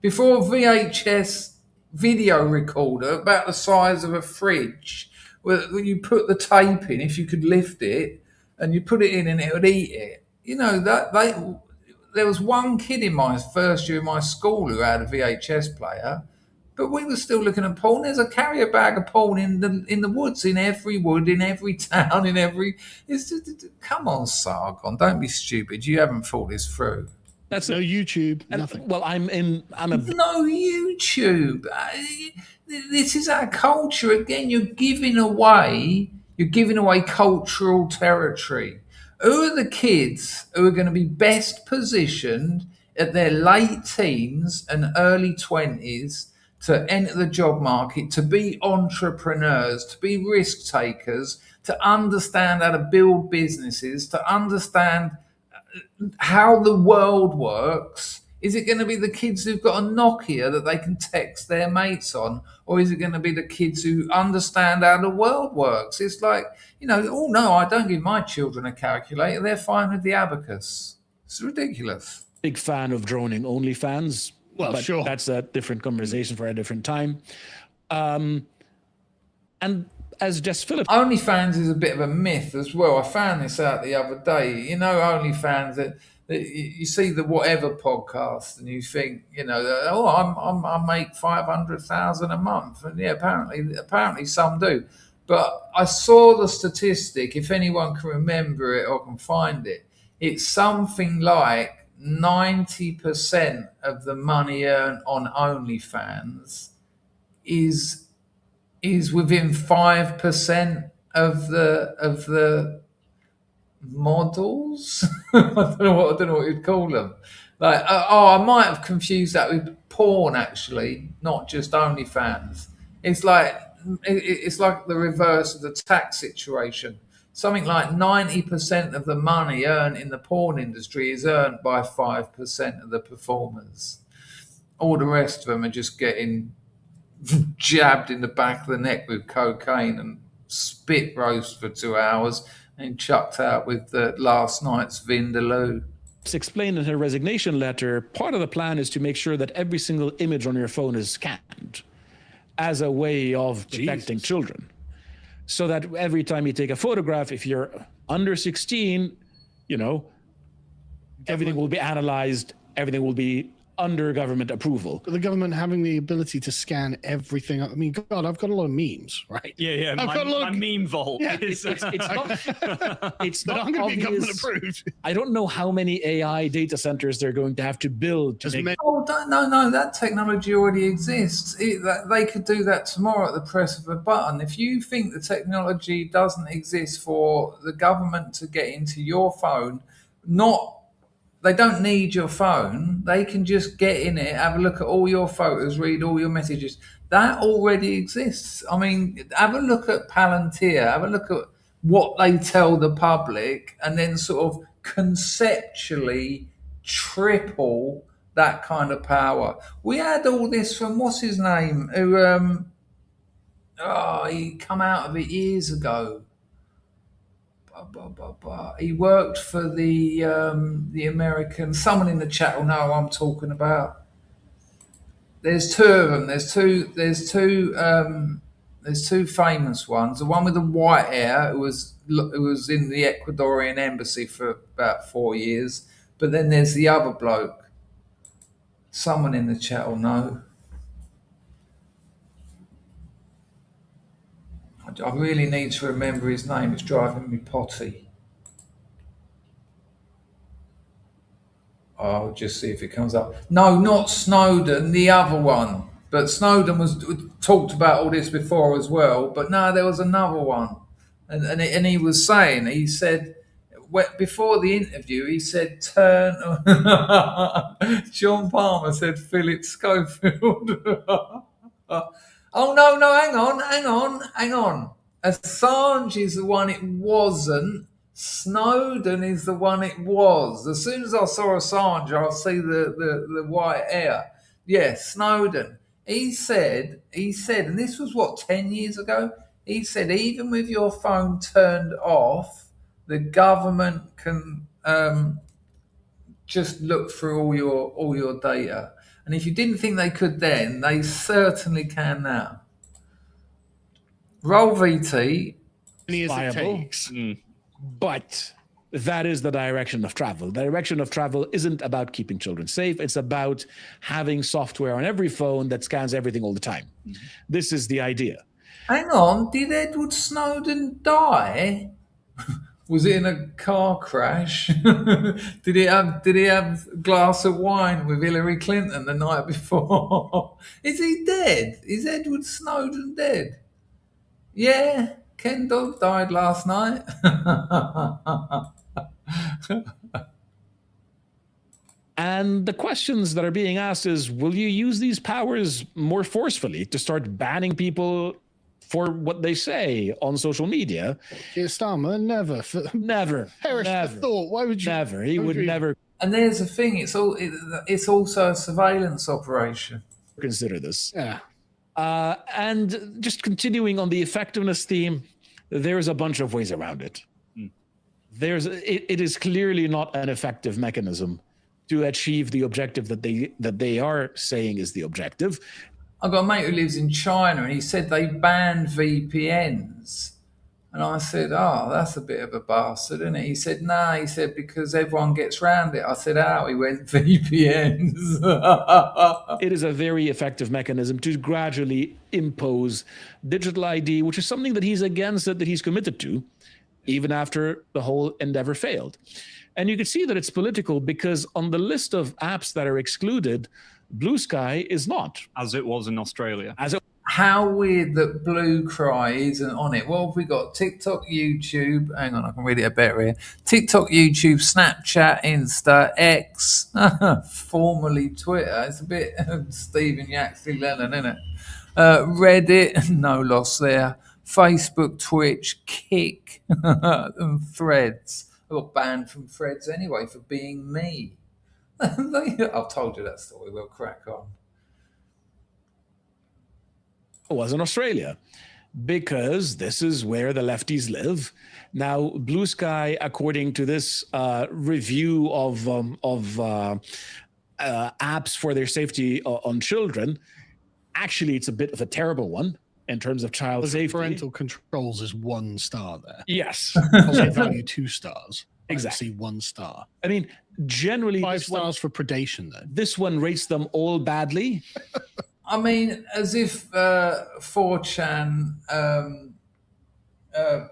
before VHS video recorder about the size of a fridge, where you put the tape in, if you could lift it, and you put it in and it would eat it. There was one kid in my first year of my school who had a VHS player, but we were still looking at porn. There's a carrier bag of porn in the woods, in every wood, in every town, come on, Sargon, don't be stupid. You haven't thought this through. That's no YouTube, nothing. Well, I'm a no YouTube. This is our culture. Again, you're giving away cultural territory. Who are the kids who are going to be best positioned at their late teens and early 20s to enter the job market, to be entrepreneurs, to be risk takers, to understand how to build businesses, to understand how the world works? Is it going to be the kids who've got a Nokia that they can text their mates on? Or is it going to be the kids who understand how the world works? It's like, oh no, I don't give my children a calculator. They're fine with the abacus. It's ridiculous. big fan of droning OnlyFans. Well, but sure. That's a different conversation for a different time. And as Jess Phillips... OnlyFans is a bit of a myth as well. I found this out the other day. OnlyFans, that you see the Whatever podcast and you think, I make 500,000 a month. And yeah, apparently some do. But I saw the statistic, if anyone can remember it or can find it, it's something like 90% of the money earned on OnlyFans is within 5% of the models. I don't know what you'd call them. Like, I might have confused that with porn, actually, not just OnlyFans. It's like the reverse of the tax situation. Something like 90% of the money earned in the porn industry is earned by 5% of the performers. All the rest of them are just getting jabbed in the back of the neck with cocaine and spit roast for 2 hours and chucked out with last night's Vindaloo. It's explained in her resignation letter, part of the plan is to make sure that every single image on your phone is scanned as a way of protecting children. So that every time you take a photograph, if you're under 16, everything will be analyzed, everything will be under government approval. But the government having the ability to scan everything. I mean, God, I've got a lot of memes, right? Yeah. I've got a lot My of- meme vault. Yeah, is, It's not. It's But not I'm going to be government obvious. approved. I don't know how many AI data centers they're going to have to build to As make many- Oh, no, that technology already exists. They could do that tomorrow at the press of a button. If you think the technology doesn't exist for the government to get into your phone, they don't need your phone. They can just get in it, have a look at all your photos, read all your messages. That already exists. I mean, have a look at Palantir, have a look at what they tell the public, and then sort of conceptually triple that kind of power. We had all this from what's his name, who he come out of it years ago. He worked for the American. Someone in the chat will know who I'm talking about. There's two of them. There's two famous ones. The one with the white hair who was in the Ecuadorian embassy for about 4 years. But then there's the other bloke. Someone in the chat will know. I really need to remember his name. It's driving me potty. I'll just see if it comes up. No, not Snowden, the other one. But Snowden was talked about all this before as well. But no, there was another one. And he was saying, he said, before the interview, he said, turn. John Palmer said, Philip Schofield. Oh, no, hang on. Assange is the one it wasn't. Snowden is the one it was. As soon as I saw Assange, I'll see the white hair. Yeah, Snowden. He said, and this was what, 10 years ago? He said, even with your phone turned off, the government can just look through all your data. And if you didn't think they could then, they certainly can now. Roll VT. Many as it viable. takes. But that is the direction of travel. The direction of travel isn't about keeping children safe. It's about having software on every phone that scans everything all the time. This is the idea. Hang on, did Edward Snowden die? Was it in a car crash? Did he have a glass of wine with Hillary Clinton the night before? Is he dead? Is Edward Snowden dead? Yeah, Ken Dodd died last night. And the questions that are being asked is, will you use these powers more forcefully to start banning people for what they say on social media? Yeah, Starmer, never. Never. Perish the Never. thought. Why would you? Never. He would never And there's the thing, it's also a surveillance operation. consider this. Yeah. And just continuing on the effectiveness theme, there's a bunch of ways around it. It is clearly not an effective mechanism to achieve the objective that they are saying is the objective. I've got a mate who lives in China, and he said they banned VPNs. And I said, oh, that's a bit of a bastard, isn't it? He said, nah, he said, because everyone gets round it. I said, how? He went, VPNs. It is a very effective mechanism to gradually impose digital ID, which is something that he's against, that he's committed to, even after the whole endeavor failed. And you can see that it's political because on the list of apps that are excluded, Blue Sky is not. As it was in Australia. How weird that Blue Cry isn't on it. What have we got? TikTok, YouTube. Hang on, I can read it a bit here. TikTok, YouTube, Snapchat, Insta, X, formerly Twitter. It's a bit Stephen Yaxley Lennon, isn't it? Reddit, no loss there. Facebook, Twitch, Kick, and Threads. I got banned from Threads anyway for being me. I've told you that story. We'll crack on. Was in Australia, because this is where the lefties live. Now, Blue Sky, according to this review of apps for their safety on children, actually, it's a bit of a terrible one in terms of child safety. Parental controls is 1 star there. Yes. Also value 2 stars. Exactly. I see 1 star. I mean, generally 5 this one, stars for predation, though. this one rates them all badly. I mean, as if 4chan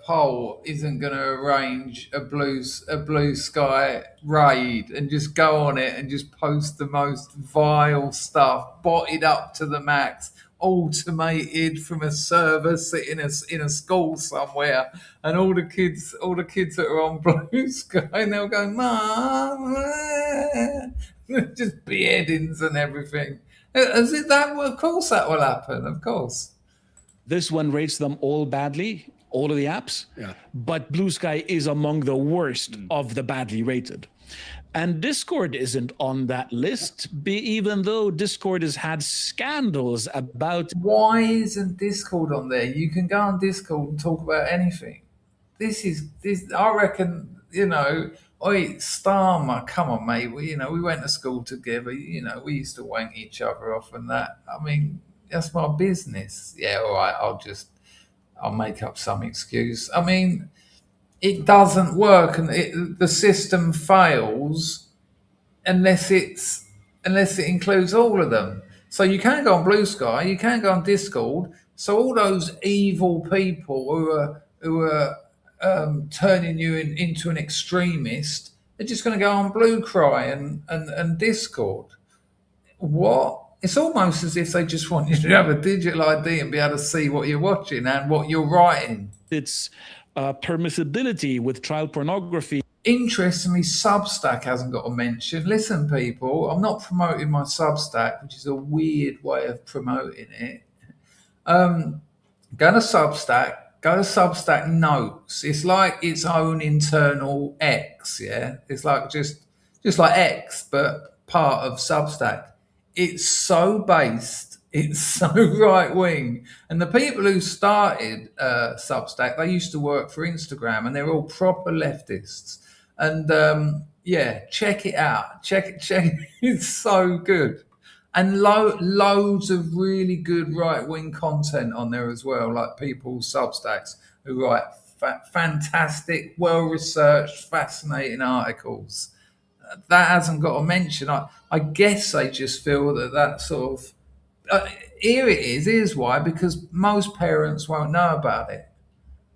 poll isn't going to arrange a blue sky raid and just go on it and just post the most vile stuff, botted up to the max, automated from a server sitting in a school somewhere, and all the kids that are on blue sky, and they'll go, Mom, just beheadings and everything. As if that, of course, that will happen. Of course. This one rates them all badly, all of the apps. Yeah. But Blue Sky is among the worst of the badly rated. And Discord isn't on that list, even though Discord has had scandals about. Why isn't Discord on there? You can go on Discord and talk about anything. This, I reckon, Starmer, come on, mate. We went to school together. We used to wank each other off and that. I mean, that's my business. Yeah, all right, I'll make up some excuse. I mean, it doesn't work, and the system fails unless it includes all of them. So you can't go on Blue Sky, you can't go on Discord. So all those evil people who are turning you into an extremist, they're just going to go on Blue Cry and Discord. What? It's almost as if they just want you to have a digital ID and be able to see what you're watching and what you're writing. Its permissibility with child pornography. Interestingly, Substack hasn't got a mention. Listen, people, I'm not promoting my Substack, which is a weird way of promoting it. Go to Substack Notes. It's like its own internal X, yeah? It's like just like X, but part of Substack. It's so based, it's so right wing. And the people who started Substack, they used to work for Instagram, and they're all proper leftists. And check it out. Check it. It's so good. And loads of really good right wing content on there as well, like people's Substacks who write fantastic, well researched, fascinating articles. That hasn't got a mention. I guess they just feel that sort of here it is. Here's why: because most parents won't know about it.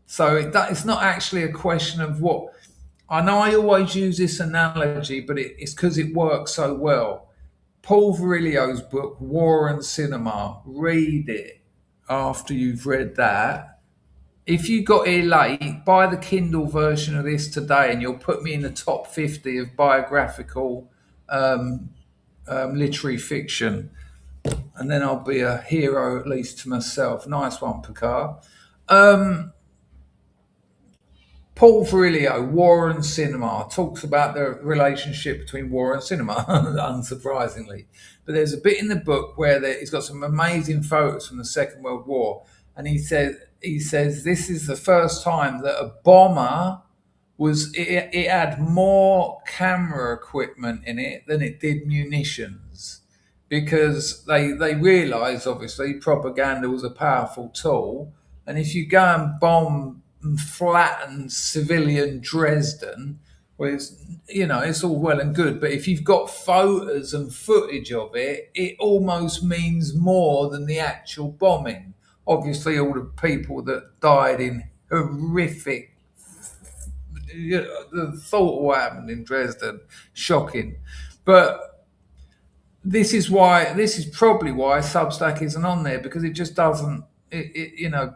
So it's not actually a question of what. I know I always use this analogy, but it's because it works so well. Paul Virilio's book, War and Cinema. Read it after you've read that. If you got here late, buy the Kindle version of this today, and you'll put me in the top 50 of biographical literary fiction. And then I'll be a hero, at least to myself. Nice one, Picard. Paul Virilio, War and Cinema, talks about the relationship between war and cinema, unsurprisingly. But there's a bit in the book where he's got some amazing photos from the Second World War. And he says this is the first time that a bomber it had more camera equipment in it than it did munitions, because they realised, obviously, propaganda was a powerful tool. And if you go and bomb and flatten civilian Dresden, well, it's all well and good, but if you've got photos and footage of it, it almost means more than the actual bombing. Obviously, all the people that died in horrific, the thought of what happened in Dresden, shocking. But this is probably why Substack isn't on there, because it just doesn't.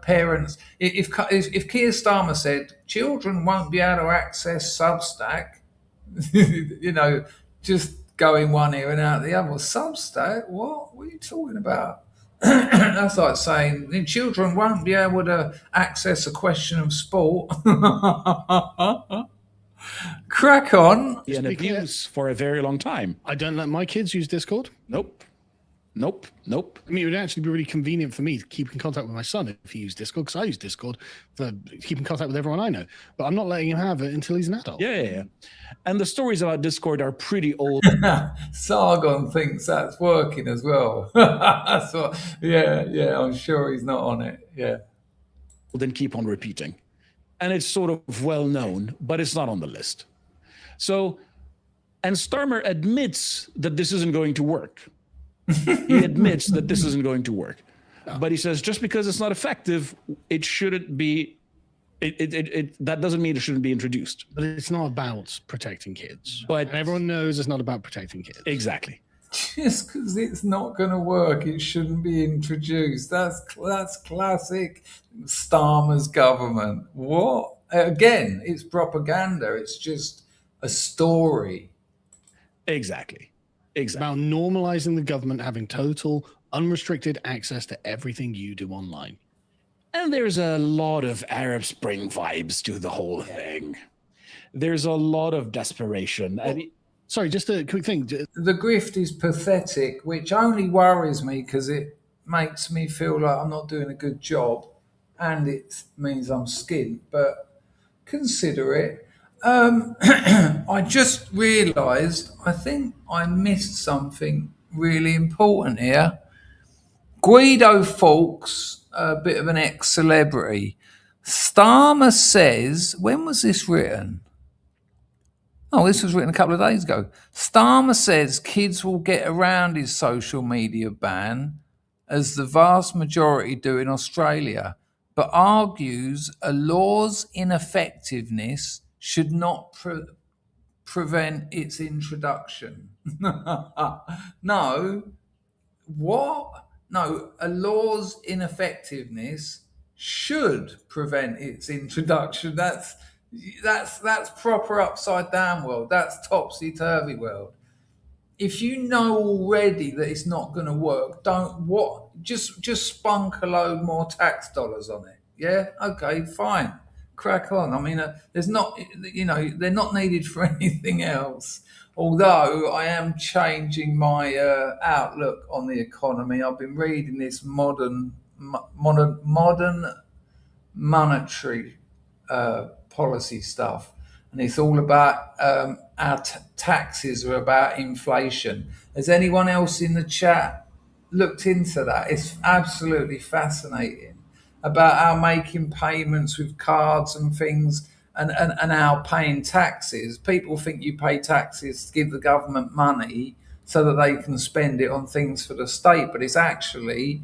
Parents. If Keir Starmer said children won't be able to access Substack, just go in one ear and out the other. Substack? What are you talking about? That's like saying children won't be able to access a question of sport. Crack on. And abuse for a very long time. I don't let my kids use Discord. Nope. I mean, it would actually be really convenient for me to keep in contact with my son if he used Discord, because I use Discord for keeping contact with everyone I know. But I'm not letting him have it until he's an adult. Yeah. And the stories about Discord are pretty old. Sargon thinks that's working as well. I'm sure he's not on it. Yeah. Then keep on repeating. And it's sort of well known, but it's not on the list. So, And Starmer admits that this isn't going to work. He admits that this isn't going to work. But he says just because it's not effective, it shouldn't be, that doesn't mean it shouldn't be introduced. But it's not about protecting kids. But And everyone knows it's not about protecting kids. exactly. Just because it's not going to work, it shouldn't be introduced. That's classic Starmer's government. What? Again, it's propaganda. It's just a story. Exactly. It's about normalizing the government having total, unrestricted access to everything you do online. And there's a lot of Arab Spring vibes to the whole thing. There's a lot of desperation. I mean, Sorry, just a quick thing. The grift is pathetic, which only worries me because it makes me feel like I'm not doing a good job, and it means I'm skint. But consider it. I just realised I think I missed something really important here. Guido Fawkes, a bit of an ex-celebrity. Starmer says, when was this written? Oh, this was written a couple of days ago. Starmer says kids will get around his social media ban, as the vast majority do in Australia, but argues a law's ineffectiveness should not prevent its introduction. No. What? No, a law's ineffectiveness should prevent its introduction. That's proper upside down world. That's topsy turvy world. If you know already that it's not going to work, just spunk a load more tax dollars on it. Yeah, okay, fine, crack on. I mean, there's not, they're not needed for anything else. Although I am changing my outlook on the economy. I've been reading this modern monetary policy stuff, and it's all about our taxes are about inflation. Has anyone else in the chat looked into that? It's absolutely fascinating about our making payments with cards and things, and our paying taxes. People think you pay taxes to give the government money so that they can spend it on things for the state, but it's actually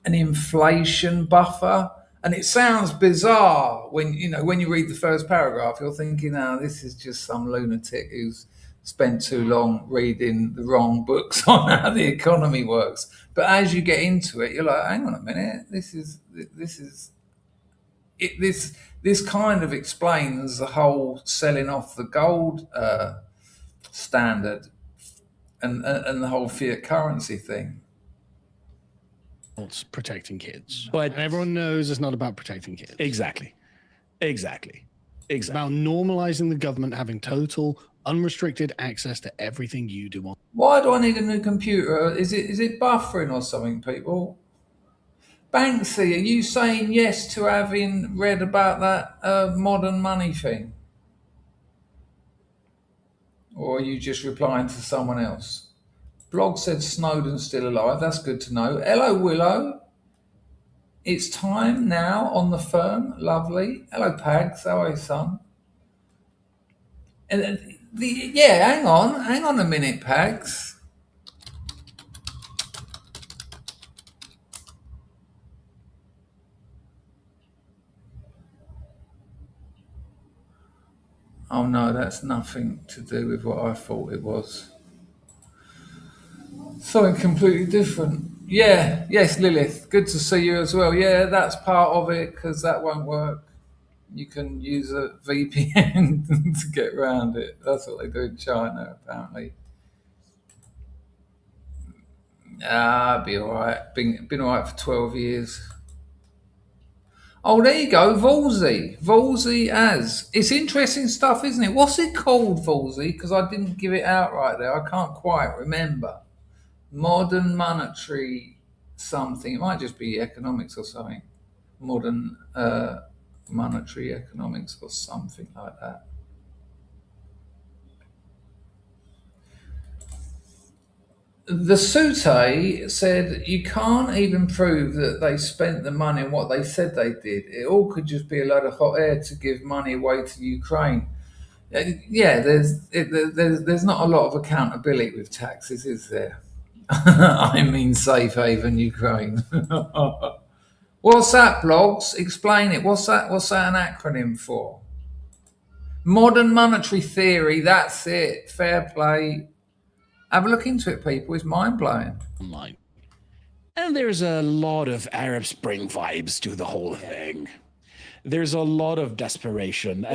an inflation buffer. And it sounds bizarre when you read the first paragraph. You're thinking, "Oh, this is just some lunatic who's spent too long reading the wrong books on how the economy works." But as you get into it, you're like, "Hang on a minute, this kind of explains the whole selling off the gold standard and the whole fiat currency thing." It's protecting kids. But And everyone knows it's not about protecting kids. exactly. It's about normalizing the government having total, unrestricted access to everything you do on. Why do I need a new computer? Is it buffering or something, people? Banksy, are you saying yes to having read about that modern money thing? Or are you just replying to someone else? Blog said Snowden's still alive. That's good to know. Hello, Willow. It's time now on the firm. Lovely. Hello, Pags. How are you, son? And hang on a minute, Pags. Oh no, that's nothing to do with what I thought it was. Something completely different. Yeah, yes, Lilith. Good to see you as well. Yeah, that's part of it because that won't work. You can use a VPN to get around it. That's what they do in China, apparently. I'll be all right. Been all right for 12 years. Oh, there you go, Volsey. Volsey as. It's interesting stuff, isn't it? What's it called, Volsey? Because I didn't give it out right there. I can't quite remember. Modern monetary something. It might just be economics or something. Modern monetary economics or something like that. The Sute said you can't even prove that they spent the money on what they said they did. It all could just be a load of hot air to give money away to Ukraine. Yeah, there's not a lot of accountability with taxes, is there? I mean, safe haven Ukraine. What's that, blogs? Explain it. What's that an acronym for? Modern monetary theory. That's it. Fair play. Have a look into it, people. It's mind blowing. Online. And there's a lot of Arab Spring vibes to the whole thing. There's a lot of desperation.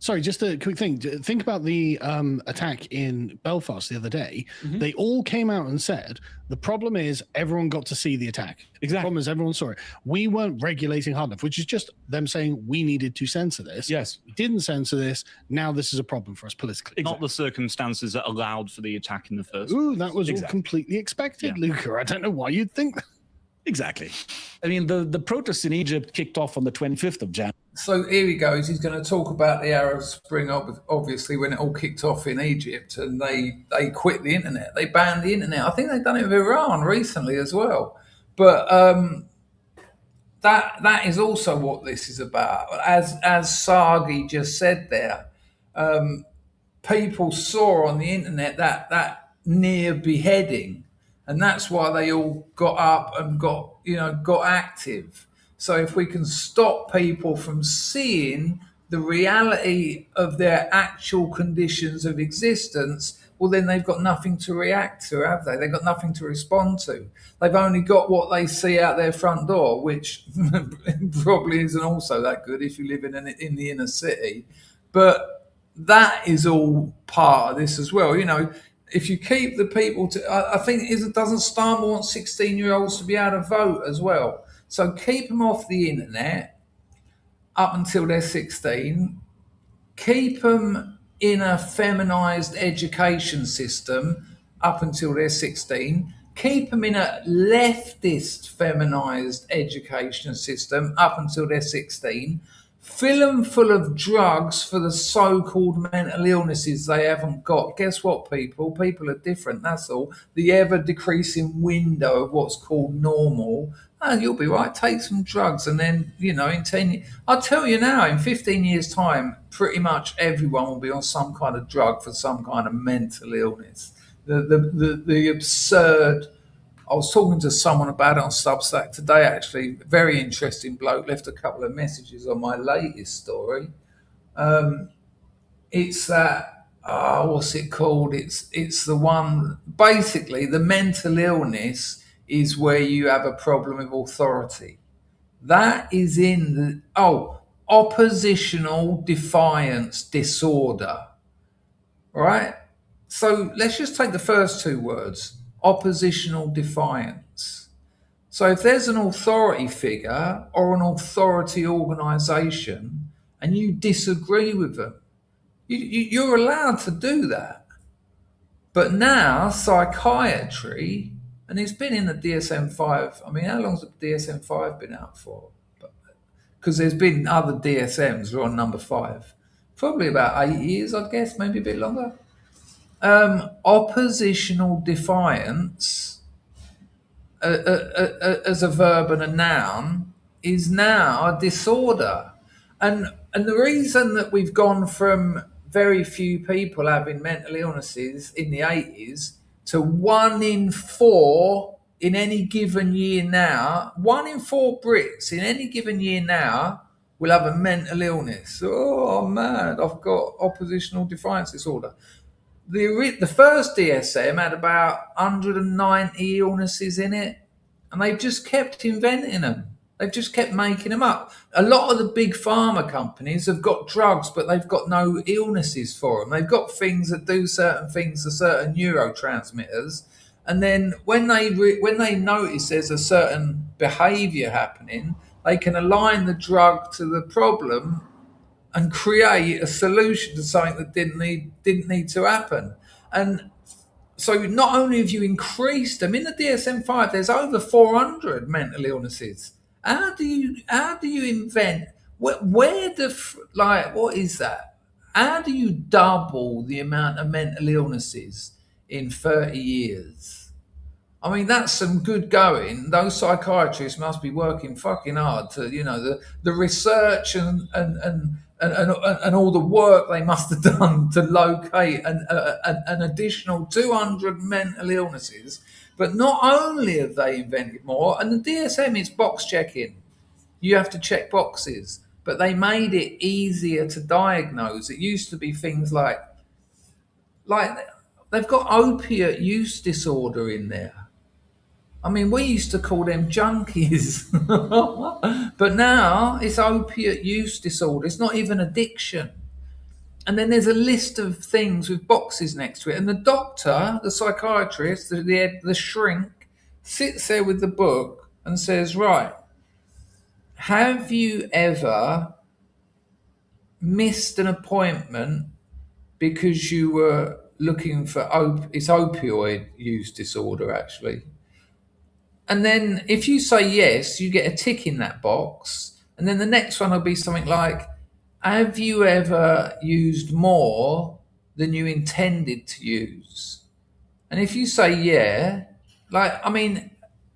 Sorry, just a quick thing. Think about the attack in Belfast the other day. They all came out and said, the problem is everyone got to see the attack. Exactly. The problem is everyone saw it. We weren't regulating hard enough, which is just them saying we needed to censor this. Yes. We didn't censor this. Now this is a problem for us politically. Not the circumstances that allowed for the attack in the first. Ooh, that was all Exactly. completely expected, Yeah. Luca. I don't know why you'd think that. Exactly. I mean, the protests in Egypt kicked off on the 25th of January. So here he goes. He's going to talk about the Arab Spring, obviously, when it all kicked off in Egypt, and they quit the internet. They banned the internet. I think they've done it with Iran recently as well. But that is also what this is about. As Sagi just said there, people saw on the internet that near beheading, and that's why they all got up and got active. So if we can stop people from seeing the reality of their actual conditions of existence, well, then they've got nothing to react to, have they? They've got nothing to respond to. They've only got what they see out their front door, which probably isn't also that good if you live in the inner city. But that is all part of this as well. If you keep the people I think, doesn't Starmer want 16-year-olds to be able to vote as well? So keep them off the internet up until they're 16. Keep them in a feminized education system up until they're 16. Keep them in a leftist feminized education system up until they're 16. Fill them full of drugs for the so-called mental illnesses they haven't got. Guess what, people? People are different, that's all. The ever-decreasing window of what's called normal. And you'll be right, take some drugs, and then, in 10 years, I'll tell you now, in 15 years' time, pretty much everyone will be on some kind of drug for some kind of mental illness. The absurd... I was talking to someone about it on Substack today, actually. Very interesting bloke, left a couple of messages on my latest story. It's that, what's it called? It's the one, basically, the mental illness is where you have a problem with authority. That is in oppositional defiance disorder. Right? So let's just take the first two words. Oppositional defiance. So if there's an authority figure or an authority organization and you disagree with them, you're allowed to do that. But now psychiatry, and it's been in the DSM-5. I mean, how long's the DSM-5 been out for? Because there's been other DSMs, we're on number 5. Probably about 8 years, I'd guess, maybe a bit longer. Oppositional defiance as a verb and a noun is now a disorder, and the reason that we've gone from very few people having mental illnesses in the 80s to 1 in 4 in any given year now, 1 in 4 Brits in any given year now will have a mental illness. Oh man, I've got oppositional defiance disorder. The first DSM had about 190 illnesses in it, and they've just kept inventing them. They've just kept making them up. A lot of the big pharma companies have got drugs, but they've got no illnesses for them. They've got things that do certain things to certain neurotransmitters, and then when they notice there's a certain behaviour happening, they can align the drug to the problem and create a solution to something that didn't need to happen. And so not only have you increased them, in the DSM-5 there's over 400 mental illnesses. How do you invent, what is that? How do you double the amount of mental illnesses in 30 years? I mean, that's some good going. Those psychiatrists must be working fucking hard to, the research and and all the work they must have done to locate an additional 200 mental illnesses. But not only have they invented more, and the DSM is box checking. You have to check boxes, but they made it easier to diagnose. It used to be things like they've got opiate use disorder in there. I mean, we used to call them junkies, but now it's opiate use disorder. It's not even addiction. And then there's a list of things with boxes next to it. And the doctor, the psychiatrist, the shrink, sits there with the book and says, right, have you ever missed an appointment because you were looking for it's opioid use disorder, actually? And then if you say yes, you get a tick in that box. And then the next one will be something like, have you ever used more than you intended to use? And if you say yeah,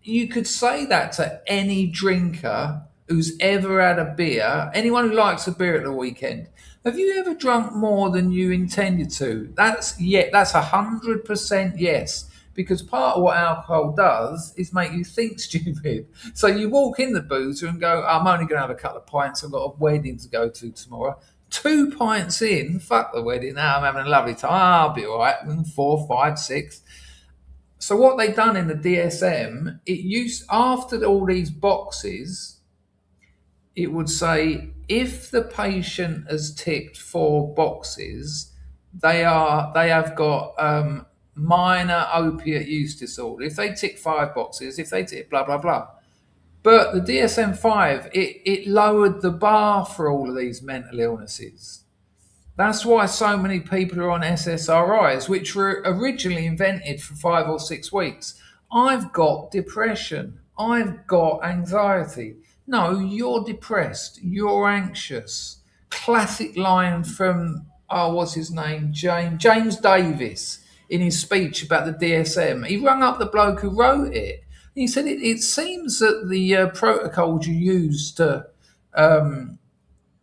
you could say that to any drinker who's ever had a beer, anyone who likes a beer at the weekend. Have you ever drunk more than you intended to? That's 100% yes. Because part of what alcohol does is make you think stupid. So you walk in the boozer and go, I'm only going to have a couple of pints. I've got a wedding to go to tomorrow. 2 pints in, fuck the wedding. Now I'm having a lovely time. I'll be all right. 4, 5, 6. So what they've done in the DSM, after all these boxes, it would say if the patient has ticked 4 boxes, they have got minor opiate use disorder. If they tick 5 boxes, if they tick blah blah blah. But the DSM-5, it lowered the bar for all of these mental illnesses. That's why so many people are on SSRIs, which were originally invented for 5 or 6 weeks. I've got depression. I've got anxiety. No, you're depressed. You're anxious. Classic line from, what's his name? James Davis in his speech about the DSM. He rung up the bloke who wrote it. He said, it seems that the protocols you use to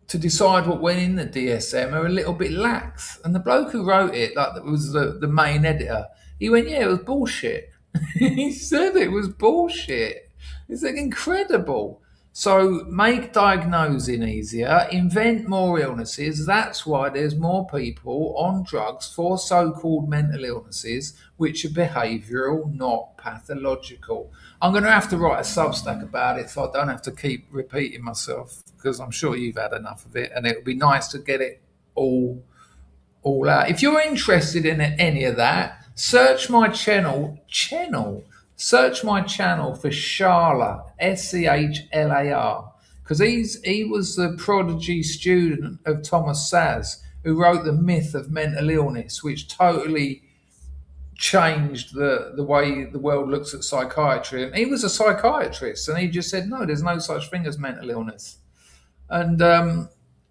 decide what went in the DSM are a little bit lax. And the bloke who wrote it, that was the main editor, he went, yeah, it was bullshit. He said it was bullshit. It's incredible. So make diagnosing easier, invent more illnesses. That's why there's more people on drugs for so-called mental illnesses, which are behavioural, not pathological. I'm going to have to write a Substack about it so I don't have to keep repeating myself, because I'm sure you've had enough of it, and it would be nice to get it all out. If you're interested in any of that, search my channel. Search my channel for Schahler, Schlar, because he was the prodigy student of Thomas Saz, who wrote The Myth of Mental Illness, which totally changed the way the world looks at psychiatry. And he was a psychiatrist, and he just said, no, there's no such thing as mental illness. And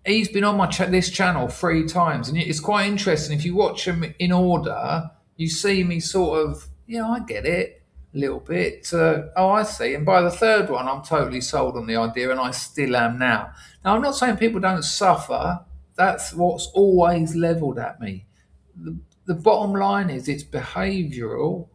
he's been on this channel 3 times, and it's quite interesting. If you watch them in order, you see me sort of, I get it. A little bit. I see. And by the 3rd one, I'm totally sold on the idea, and I still am now. Now, I'm not saying people don't suffer. That's what's always levelled at me. The bottom line is it's behavioural,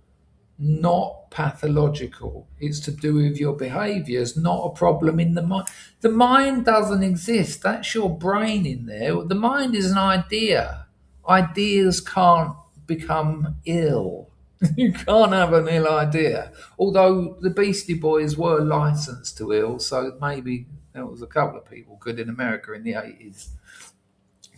not pathological. It's to do with your behaviours, not a problem in the mind. The mind doesn't exist. That's your brain in there. The mind is an idea. Ideas can't become ill. You can't have an ill idea. Although the Beastie Boys were licensed to ill, so maybe there was a couple of people good in America in the 80s.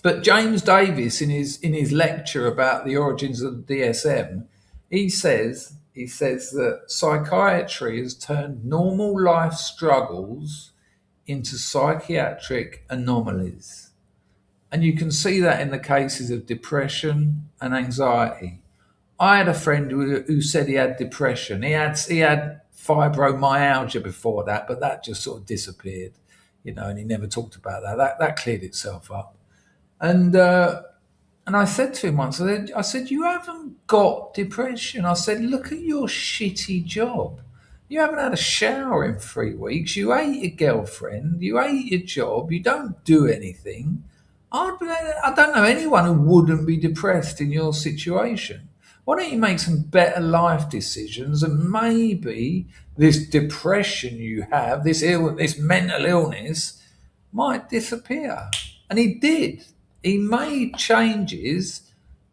But James Davis, in his lecture about the origins of the DSM, he says that psychiatry has turned normal life struggles into psychiatric anomalies. And you can see that in the cases of depression and anxiety. I had a friend who said he had depression. He had fibromyalgia before that, but that just sort of disappeared, and he never talked about that. That cleared itself up. And I said to him once, I said, you haven't got depression. I said, look at your shitty job. You haven't had a shower in 3 weeks. You hate your girlfriend. You hate your job. You don't do anything. I don't know anyone who wouldn't be depressed in your situation. Why don't you make some better life decisions, and maybe this depression you have, this mental illness, might disappear? And he did. He made changes,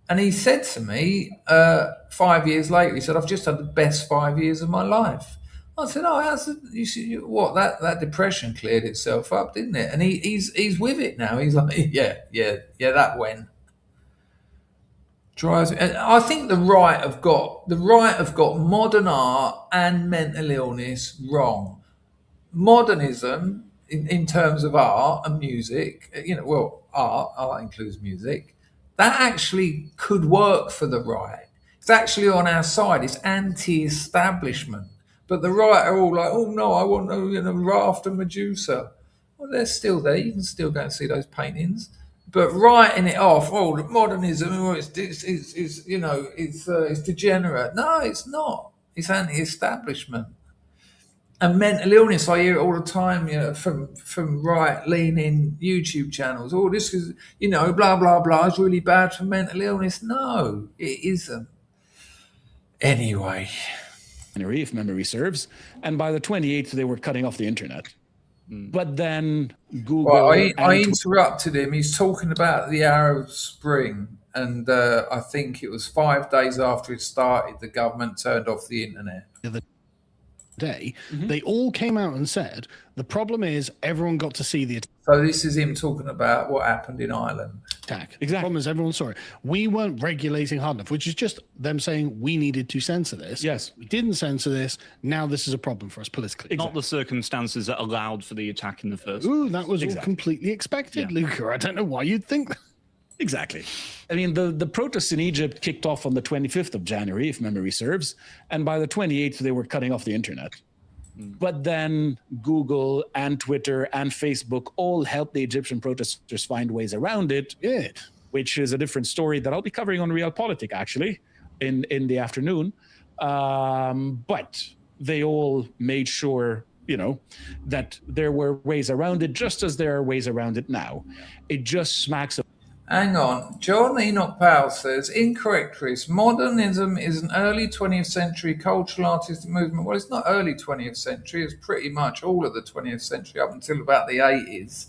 and he said to me 5 years later, he said, "I've just had the best 5 years of my life." I said, "Oh, you see what that depression cleared itself up, didn't it?" And he's with it now. He's like, yeah, that went. Drives. And I think the right have got modern art and mental illness wrong. Modernism, in terms of art and music, art includes music. That actually could work for the right. It's actually on our side. It's anti-establishment. But the right are all like, "Oh no, I want Raft and Medusa." Well, they're still there. You can still go and see those paintings. But writing it off, modernism, it's degenerate. No, it's not. It's anti-establishment. And mental illness, I hear it all the time, from right-leaning YouTube channels. "Oh, this is, blah blah blah, is really bad for mental illness." No, it isn't. Anyway. January, if memory serves, and by the 28th they were cutting off the internet. But then Google. Well, I interrupted him. He's talking about the Arab Spring, and I think it was 5 days after it started, the government turned off the internet. Day, they all came out and said the problem is everyone got to see the So this is him talking about what happened in Ireland. attack. Exactly. The problem is everyone saw it. We weren't regulating hard enough, which is just them saying we needed to censor this. Yes. We didn't censor this. Now this is a problem for us politically. Not the circumstances that allowed for the attack in the first. Ooh, that was all Exactly. completely expected, Yeah. Luca. I don't know why you'd think that. Exactly. I mean, the protests in Egypt kicked off on the 25th of January, if memory serves, and by the 28th they were cutting off the internet. But then Google and Twitter and Facebook all helped the Egyptian protesters find ways around it, Yeah. which is a different story that I'll be covering on Realpolitik, actually, in the afternoon. But they all made sure, that there were ways around it, just as there are ways around it now. It just smacks of. Hang on. John Enoch Powell says, incorrect, Chris. Modernism is an early 20th century cultural artistic movement. Well, it's not early 20th century. It's pretty much all of the 20th century up until about the 80s.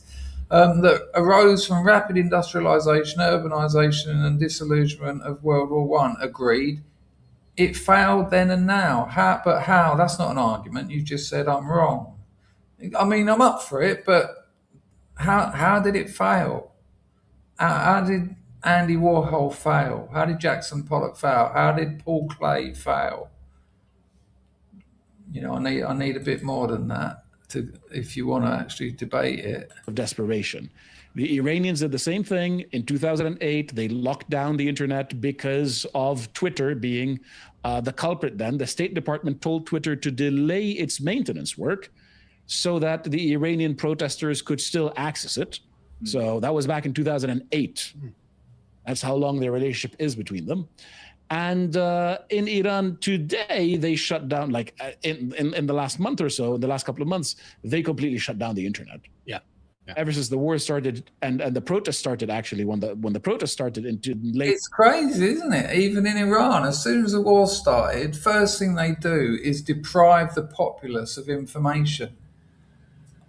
That arose from rapid industrialization, urbanization, and disillusionment of World War I. Agreed. It failed then and now. But how? That's not an argument. You just said I'm wrong. I mean, I'm up for it, but how did it fail? How did Andy Warhol fail? How did Jackson Pollock fail? How did Paul Klee fail? I need a bit more than that if you want to actually debate it. Of desperation. The Iranians did the same thing in 2008. They locked down the internet because of Twitter being the culprit then. The State Department told Twitter to delay its maintenance work so that the Iranian protesters could still access it. So that was back in 2008. That's how long their relationship is between them. And in Iran today, they shut down, like in the last month or so, in the last couple of months, they completely shut down the internet. Yeah. Ever since the war started and the protest started, actually, when the protest started into late. It's crazy, isn't it? Even in Iran, as soon as the war started, first thing they do is deprive the populace of information.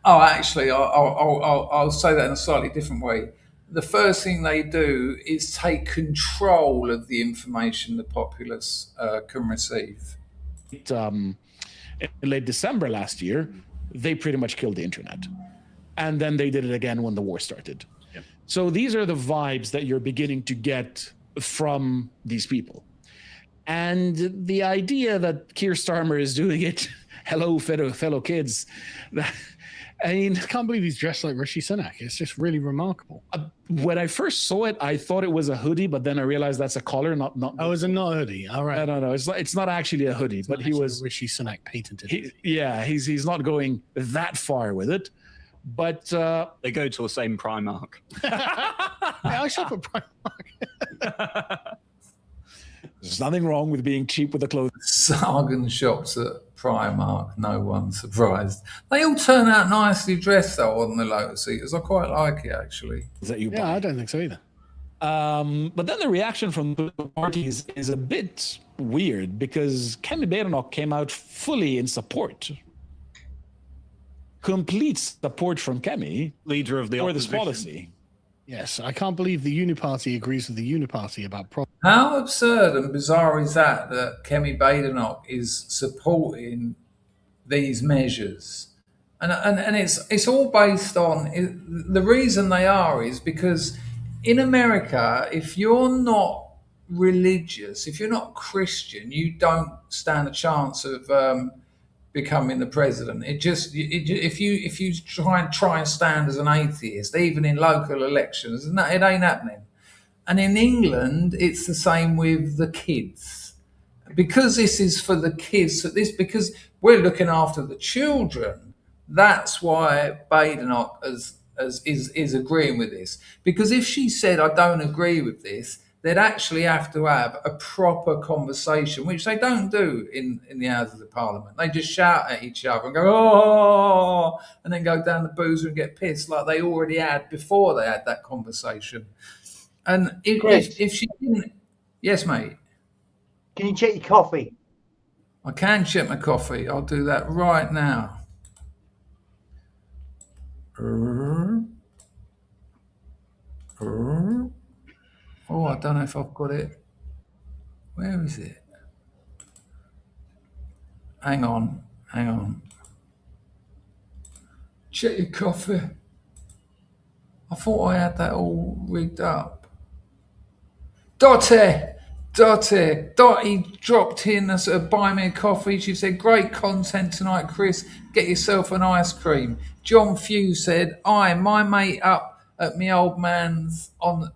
Oh, actually, I'll say that in a slightly different way. The first thing they do is take control of the information the populace can receive. In late December last year, they pretty much killed the internet. And then they did it again when the war started. Yep. So these are the vibes that you're beginning to get from these people. And the idea that Keir Starmer is doing it, hello, fellow kids. I mean, I can't believe he's dressed like Rishi Sunak. It's just really remarkable. When I first saw it, I thought it was a hoodie, but then I realized that's a collar, not. Oh, is it not a hoodie? All right. No. It's not actually a hoodie, but he was. Rishi Sunak patented. He's not going that far with it, but They go to the same Primark. I shop at Primark. There's nothing wrong with being cheap with the clothes. Sargon shops at Primark, no one surprised. They all turn out nicely dressed though on the Lotus Eaters. I quite like it actually. That you Yeah, buy. I don't think so either. But then the reaction from the parties is a bit weird because Kemi Badenoch came out fully in support. Complete support from Kemi Leader of the for this opposition. policy. Yes, I can't believe the Uniparty agrees with the Uniparty about How absurd and bizarre is that Kemi Badenoch is supporting these measures? And it's all based on the reason they are is because in America, if you're not religious, if you're not Christian, you don't stand a chance of becoming the president. If you try and stand as an atheist, even in local elections, it ain't happening. And in England, it's the same with the kids. Because this is for the kids, because we're looking after the children, that's why Badenoch is agreeing with this. Because if she said, I don't agree with this, they'd actually have to have a proper conversation, which they don't do in the Houses of Parliament. They just shout at each other and go, oh, and then go down the boozer and get pissed like they already had before they had that conversation. And if she didn't, yes, mate. Can you check your coffee? I can check my coffee. I'll do that right now. Oh, I don't know if I've got it. Where is it? Hang on. Check your coffee. I thought I had that all rigged up. Dottie dropped in a sort of buy me a coffee. She said, great content tonight, Chris. Get yourself an ice cream. John Few said, my mate up at me old man's on the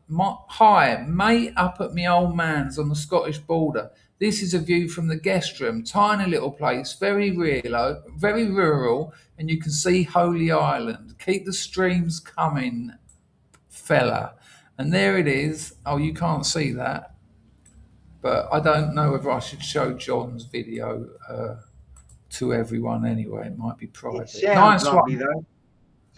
Scottish border. This is a view from the guest room. Tiny little place, very rural, and you can see Holy Island. Keep the streams coming, fella. And there it is. Oh, you can't see that. But I don't know whether I should show John's video to everyone anyway. It might be private. It sounds lovely, one. though.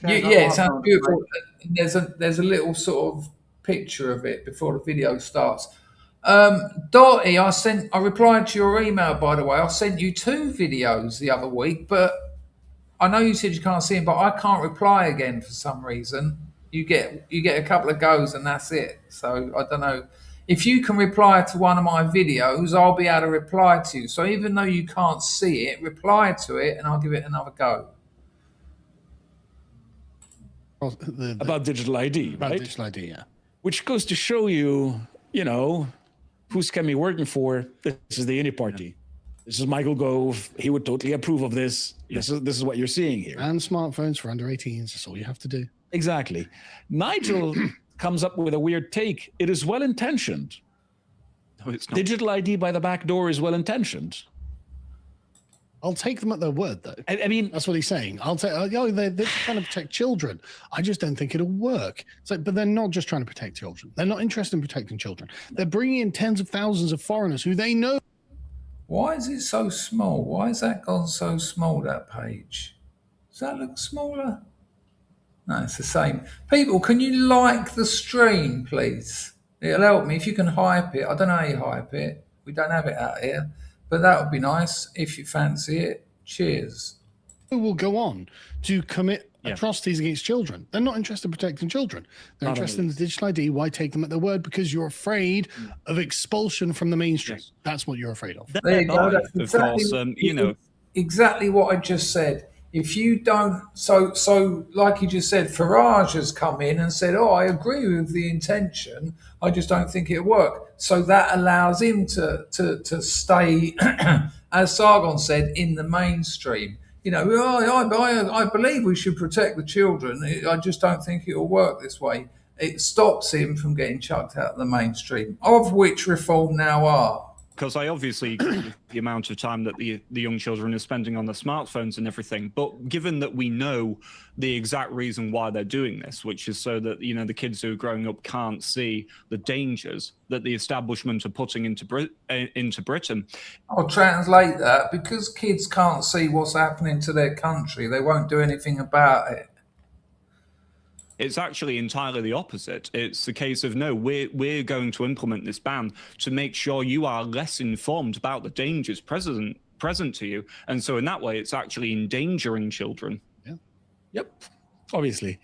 It sounds beautiful. There's a little sort of picture of it before the video starts. Dottie, I replied to your email, by the way. I sent you 2 videos the other week, but I know you said you can't see them, but I can't reply again for some reason. You get a couple of goes and that's it. So I don't know. If you can reply to one of my videos, I'll be able to reply to you. So even though you can't see it, reply to it and I'll give it another go. About digital ID, about right? digital ID, yeah. Which goes to show you, who's Kemi working for. This is the Uniparty. Yeah. This is Michael Gove. He would totally approve of this. Yeah. This is what you're seeing here. And smartphones for under 18s. That's all you have to do. Exactly. Nigel comes up with a weird take. It is well-intentioned. No, it's not. Digital ID by the back door is well-intentioned. I'll take them at their word, though. I mean, that's what he's saying. They're trying to protect children. I just don't think it'll work. It's like, but they're not just trying to protect children. They're not interested in protecting children. They're bringing in tens of thousands of foreigners who they know. Why is it so small? Why has that gone so small, that page? Does that look smaller? No, it's the same. People, can you like the stream, please? It'll help me if you can hype it. I don't know how you hype it. We don't have it out here. But that would be nice if you fancy it. Cheers. Who will go on to commit atrocities against children? They're not interested in protecting children. They're interested in the digital ID. Why take them at their word? Because you're afraid of expulsion from the mainstream. Yes. That's what you're afraid of. There you go. That's exactly, exactly what I just said. If you don't, so like you just said, Farage has come in and said, oh, I agree with the intention. I just don't think it'll work. So that allows him to stay, as Sargon said, in the mainstream. I believe we should protect the children. I just don't think it'll work this way. It stops him from getting chucked out of the mainstream, of which Reform now are. because I obviously agree with the amount of time that the young children are spending on their smartphones and everything. But given that we know the exact reason why they're doing this, which is so that, you know, the kids who are growing up can't see the dangers that the establishment are putting into Britain. I'll translate that. Because kids can't see what's happening to their country, they won't do anything about it. It's actually entirely the opposite. It's the case of, no, we're going to implement this ban to make sure you are less informed about the dangers present to you. And so in that way, it's actually endangering children. Yeah. Yep. Obviously.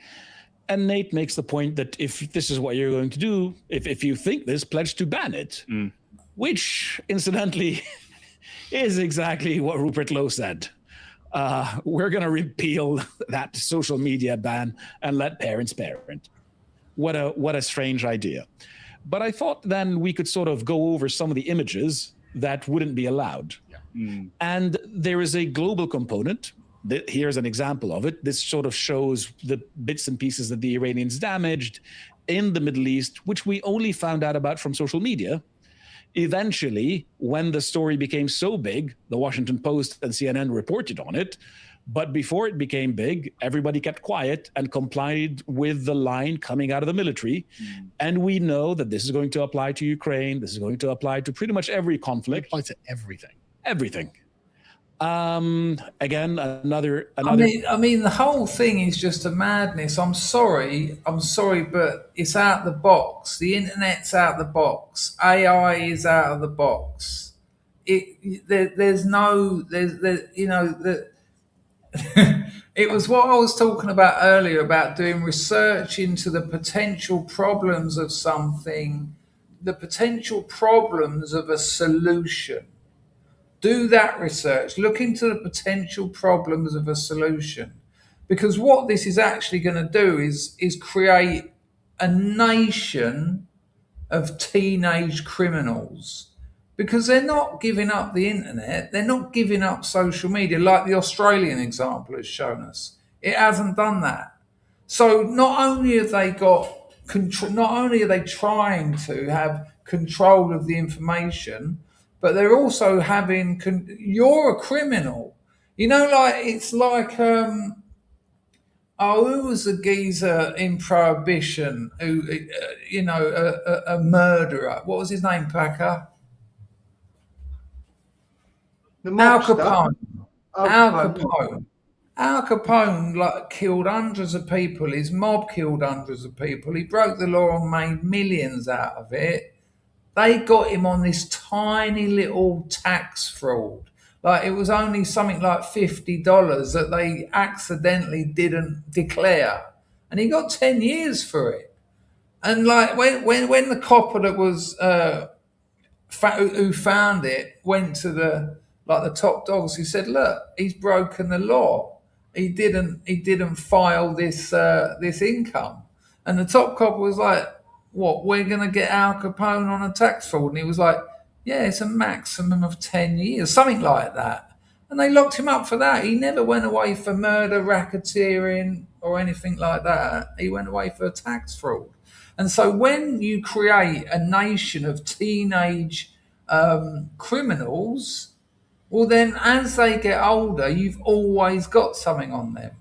And Nate makes the point that if this is what you're going to do, if you think this, pledge to ban it, which incidentally is exactly what Rupert Lowe said. We're going to repeal that social media ban and let parents parent. What a strange idea. But I thought then we could sort of go over some of the images that wouldn't be allowed. And there is a global component. Here's an example of it. This sort of shows the bits and pieces that the Iranians damaged in the Middle East, which we only found out about from social media. Eventually, when the story became so big, the Washington Post and CNN reported on it. But before it became big, everybody kept quiet and complied with the line coming out of the military. And we know that this is going to apply to Ukraine. This is going to apply to pretty much every conflict. Apply to everything. Everything. Again, another. I mean, the whole thing is just a madness. I'm sorry, but it's out the box. The internet's out the box. AI is out of the box. There's you know, it was what I was talking about earlier about doing research into the potential problems of something, the potential problems of a solution. Do that research. Look into the potential problems of a solution. Because what this is actually going to do is create a nation of teenage criminals. Because they're not giving up the internet. They're not giving up social media like the Australian example has shown us. It hasn't done that. So not only have they got control, not only are they trying to have control of the information, but they're also having, you're a criminal. You know, like, it's like, who was the geezer in Prohibition who, a murderer? What was his name, Packer? Al Capone. Al Capone, like, killed hundreds of people. His mob killed hundreds of people. He broke the law and made millions out of it. They got him on this tiny little tax fraud. Like, it was only something like $50 that they accidentally didn't declare. And he got 10 years for it. And like, when the copper that was, who found it went to the top dogs, he said, look, he's broken the law. He didn't file this income. And the top copper was like, what, we're going to get Al Capone on a tax fraud? And he was like, yeah, it's a maximum of 10 years, something like that. And they locked him up for that. He never went away for murder, racketeering, or anything like that. He went away for a tax fraud. And so when you create a nation of teenage criminals, well, then as they get older, you've always got something on them.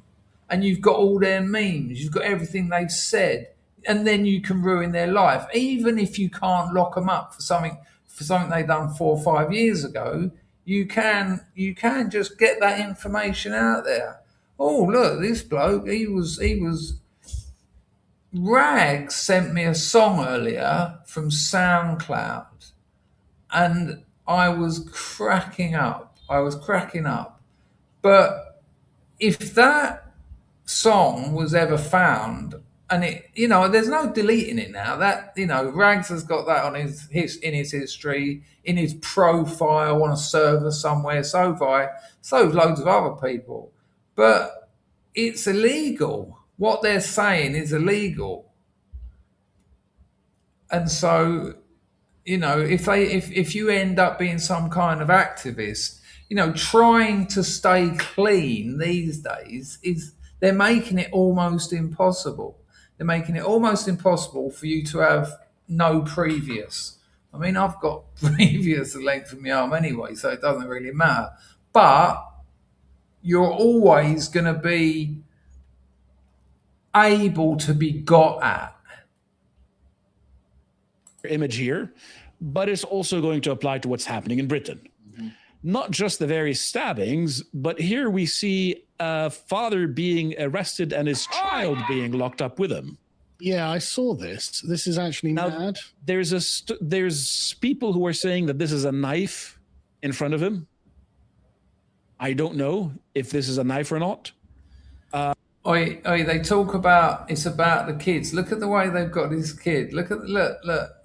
And you've got all their memes. You've got everything they've said. And then you can ruin their life. Even if you can't lock them up for something they've done 4 or 5 years ago, you can just get that information out there. Oh, look, this bloke, he was Rags sent me a song earlier from SoundCloud, and I was cracking up. But if that song was ever found, and it, you know, there's no deleting it now. That, you know, Rags has got that on his history, in his profile on a server somewhere. So loads of other people. But it's illegal. What they're saying is illegal. And so, you know, if you end up being some kind of activist, you know, trying to stay clean these days they're making it almost impossible. They're making it almost impossible for you to have no previous. I mean, I've got previous length of my arm anyway, so it doesn't really matter. But you're always going to be able to be got at. Image here, but it's also going to apply to what's happening in Britain. Not just the various stabbings, but here we see a father being arrested and his child being locked up with him. Yeah, I saw this. This is actually mad. There's people who are saying that this is a knife in front of him. I don't know if this is a knife or not. They talk about it's about the kids. Look at the way they've got this kid. Look.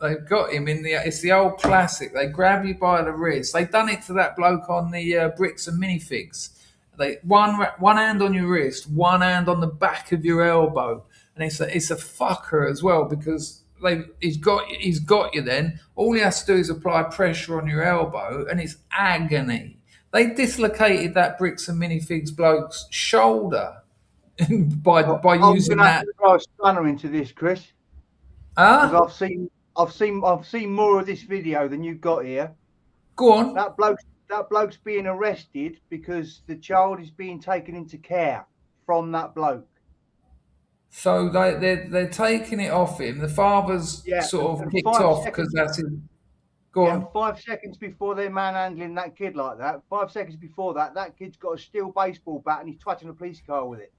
They've got him in the. It's the old classic. They grab you by the wrist. They've done it to that bloke on the bricks and minifigs. They one hand on your wrist, one hand on the back of your elbow, and it's a fucker as well because he's got you. Then all he has to do is apply pressure on your elbow, and it's agony. They dislocated that bricks and minifigs bloke's shoulder. by using that. I'm going to throw a stunner into this, Chris. Because I've seen more of this video than you've got here. Go on. That bloke's being arrested because the child is being taken into care from that bloke. So they're taking it off him. The father's sort of kicked off because that's him. Go on. 5 seconds before they're manhandling that kid like that, 5 seconds before that kid's got a steel baseball bat and he's twatting a police car with it.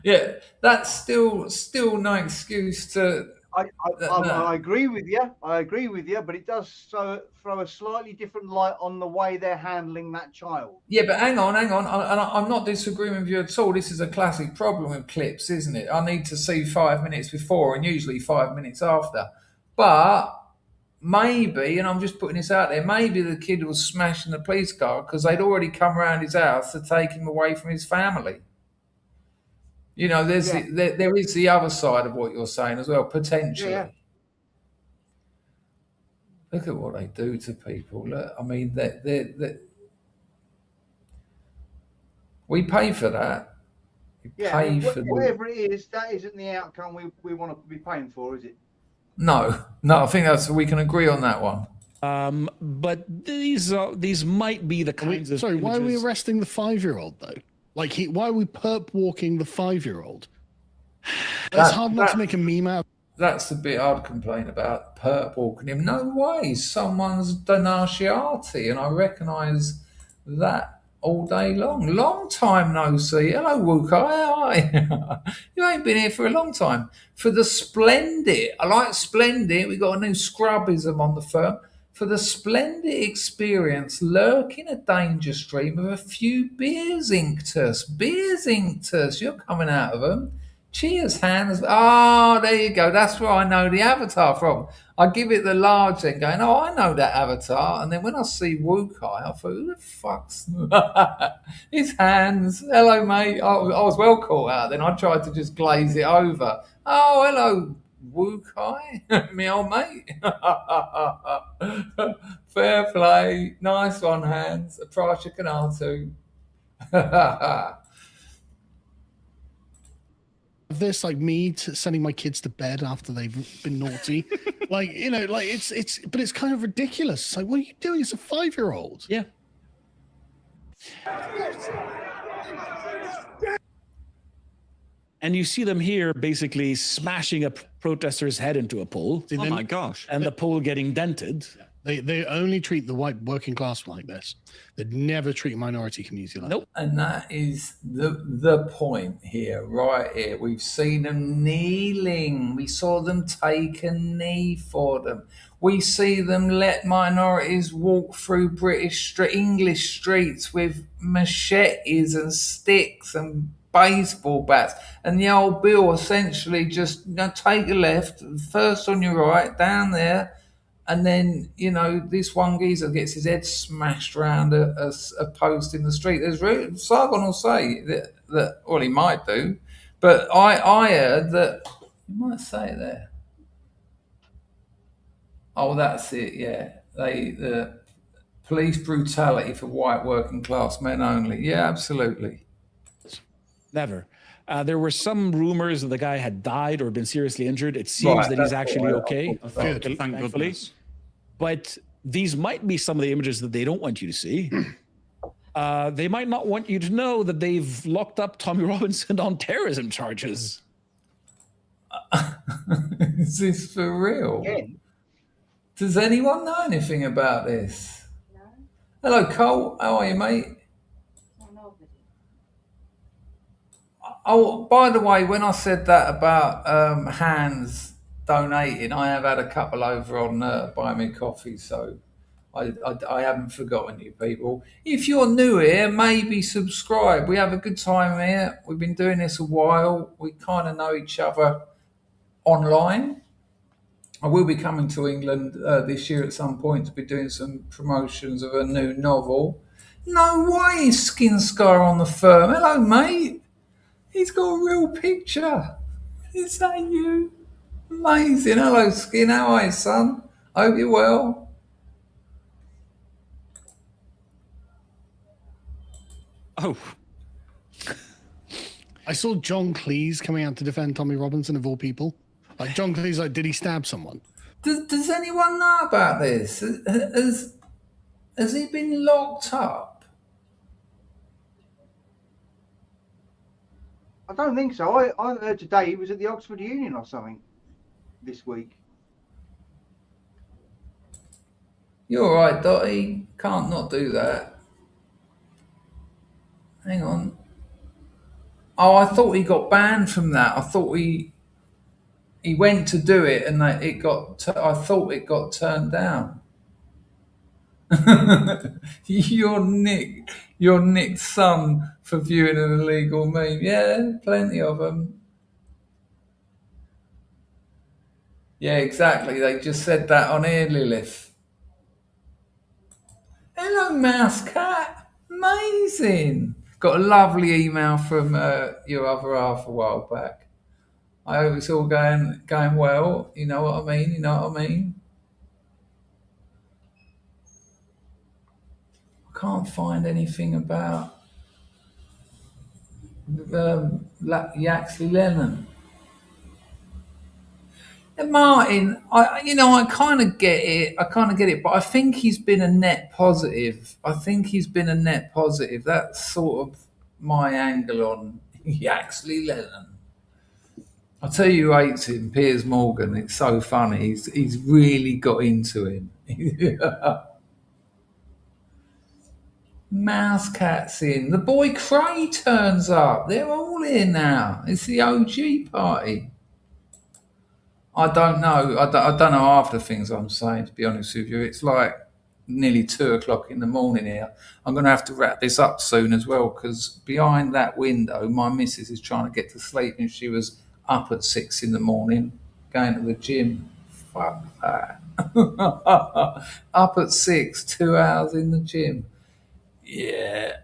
Yeah, that's still no excuse to. I agree with you. But it does throw a slightly different light on the way they're handling that child. Yeah, but hang on. I'm not disagreeing with you at all. This is a classic problem with clips, isn't it? I need to see 5 minutes before and usually 5 minutes after. But maybe, and I'm just putting this out there, maybe the kid was smashing the police car because they'd already come around his house to take him away from his family. You know, there is the other side of what you're saying as well, potentially. Yeah. Look at what they do to people. Look, I mean, we pay for that. Whatever it is, that isn't the outcome we want to be paying for, is it? No, I think we can agree on that one. But these might be the kinds of. Sorry, why are we arresting the 5-year-old though? Like, why are we perp walking the 5-year-old? It's hard not to make a meme out. That's the bit I'd complain about, perp walking him. No way, someone's denarciati, and I recognise that all day long. Long time no see. Hello, Wukai. How are you? You ain't been here for a long time. For the splendid, I like splendid. We got a new scrubism on the firm. For the splendid experience, lurking a danger stream of a few beers inctus. You're coming out of them. Cheers, hands. Oh, there you go. That's where I know the avatar from. I give it the large then going, oh, I know that avatar. And then when I see Wukai, I thought, who the fuck's his hands? Hello, mate. I was well caught out then. I tried to just glaze it over. Oh, hello, Wukai. Me old mate. Fair play. Nice one, hands. A price you can answer. This, like me sending my kids to bed after they've been naughty, like, you know, like but it's kind of ridiculous. It's like, what are you doing? It's a 5-year-old. Yeah. And you see them here basically smashing a protester's head into a pole. Oh my gosh. And the pole getting dented. They only treat the white working class like this. They'd never treat a minority community like that. And that is the point here, right here. We've seen them kneeling. We saw them take a knee for them. We see them let minorities walk through English streets with machetes and sticks and baseball bats. And the old Bill essentially just take a left, first on your right, down there. And then, you know, this one geezer gets his head smashed around a post in the street. Sargon will say that, well, he might do, but I heard that, you might say it there. Oh, that's it, yeah. The police brutality for white working class men only. Yeah, absolutely. Never. There were some rumors that the guy had died or been seriously injured. It seems Right, that he's that's actually what I okay. thought. Thank thankfully. goodness. But these might be some of the images that they don't want you to see. They might not want you to know that they've locked up Tommy Robinson on terrorism charges. Is this for real? Again, Does anyone know anything about this? No, Hello, Cole. How are you, mate? no, nobody. Oh, by the way, when I said that about hands donating, I have had a couple over on Buy Me Coffee, so I haven't forgotten you people. If you're new here, maybe subscribe. We have a good time here. We've been doing this a while. We kind of know each other online. I will be coming to England this year at some point to be doing some promotions of a new novel. No way, Skin Scar on the firm. Hello, mate. He's got a real picture. Is that you? Amazing. Hello, Skin. How are you, son? Hope you're well. Oh, I saw John Cleese coming out to defend Tommy Robinson of all people. Like John Cleese, like, did he stab someone? Does anyone know about this? Has he been locked up? I don't think so. I heard today he was at the Oxford Union or something this week. You're all right, Dotty. Can't not do that. Hang on. Oh, I thought he got banned from that. I thought he went to do it and I thought it got turned down. You're Nick's son for viewing an illegal meme. Yeah, plenty of them. Yeah, exactly. They just said that on air, Lilith. Hello, Mouse Cat. Amazing. Got a lovely email from your other half a while back. I hope it's all going well. You know what I mean? I can't find anything about Yaxley Lennon. And Martin, I kind of get it, but I think he's been a net positive. That's sort of my angle on Yaxley Lennon. I'll tell you who hates him, Piers Morgan. It's so funny. He's really got into him. Mouse Cat's in. The boy Cray turns up. They're all here now. It's the OG party. I don't know. I don't know half the things I'm saying, to be honest with you. It's like nearly 2:00 in the morning here. I'm going to have to wrap this up soon as well, because behind that window, my missus is trying to get to sleep and she was up at 6 in the morning going to the gym. Fuck that. Up at 6, 2 hours in the gym. Yeah.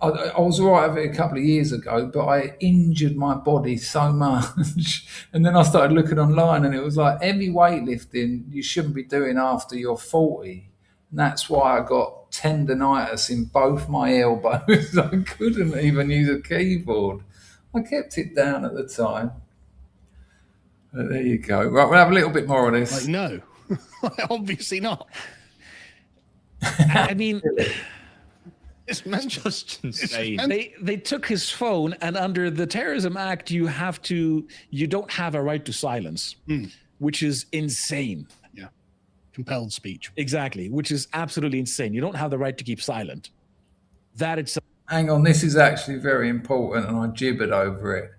I was all right with it a couple of years ago, but I injured my body so much. And then I started looking online and it was like heavy weightlifting you shouldn't be doing after you're 40. And that's why I got tendonitis in both my elbows. I couldn't even use a keyboard. I kept it down at the time. But there you go. Right, we'll have a little bit more of this. Like, no, obviously not. I mean, It's meant just insane. they took his phone, and under the Terrorism Act, you don't have a right to silence, which is insane. Yeah, compelled speech. Exactly, which is absolutely insane. You don't have the right to keep silent. That itself. Hang on, this is actually very important, and I gibbered over it.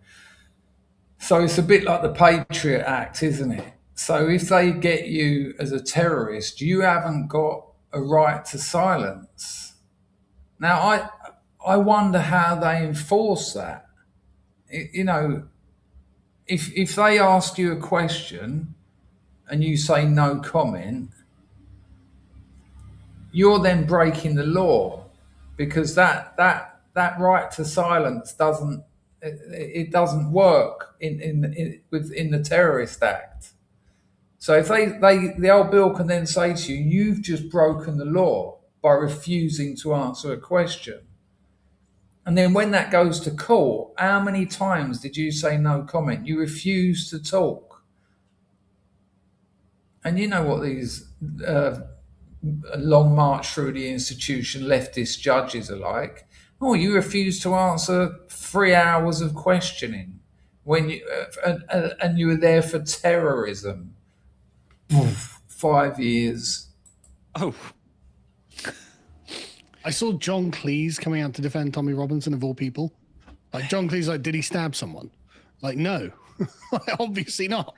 So it's a bit like the Patriot Act, isn't it? So if they get you as a terrorist, you haven't got a right to silence. Now, I wonder how they enforce that. If they ask you a question and you say no comment, you're then breaking the law, because that right to silence doesn't work in the Terrorist Act. So if the old bill can then say to you, you've just broken the law by refusing to answer a question. And then when that goes to court, how many times did you say no comment? You refuse to talk. And you know what these long march through the institution leftist judges are like. Oh, you refuse to answer 3 hours of questioning when you and you were there for terrorism. 5 years. Oh, I saw John Cleese coming out to defend Tommy Robinson of all people. Like John Cleese, like, did he stab someone? Like, no, obviously not.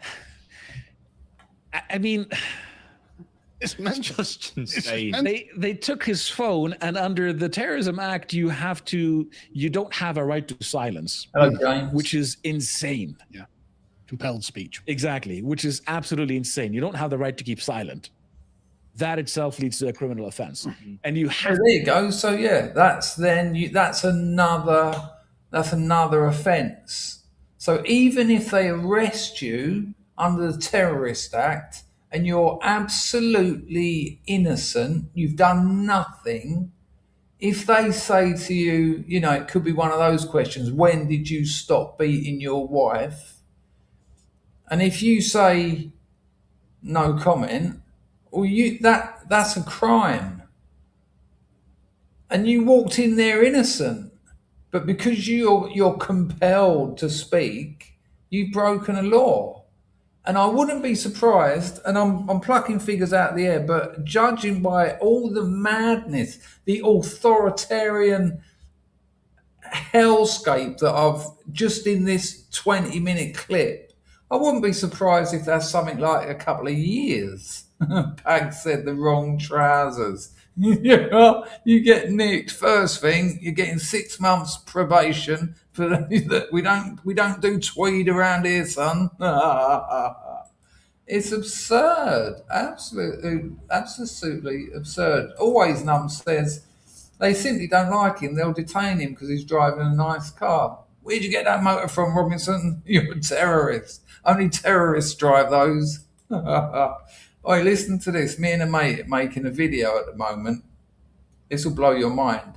I mean, It's mental. just insane. they took his phone, and under the Terrorism Act, you don't have a right to silence, Hello, James. which is insane. Yeah, compelled speech. Exactly, which is absolutely insane. You don't have the right to keep silent. That itself leads to a criminal offense, and you So have. there you go. So yeah, that's another offence. So even if they arrest you under the Terrorist Act and you're absolutely innocent, you've done nothing. If they say to you, you know, it could be one of those questions: when did you stop beating your wife? And if you say no comment, well, that's a crime. And you walked in there innocent, but because you're compelled to speak, you've broken a law. And I wouldn't be surprised, and I'm plucking figures out of the air, but judging by all the madness, the authoritarian hellscape that I've just in this 20-minute clip, I wouldn't be surprised if that's something like a couple of years. Pag said the wrong trousers. You get nicked. First thing, you're getting 6 months probation for that. We don't do tweed around here, son. It's absurd. Absolutely absurd. Always Num says they simply don't like him. They'll detain him because he's driving a nice car. Where'd you get that motor from, Robinson? You're a terrorist. Only terrorists drive those. Oi, listen to this. Me and a mate are making a video at the moment. This will blow your mind.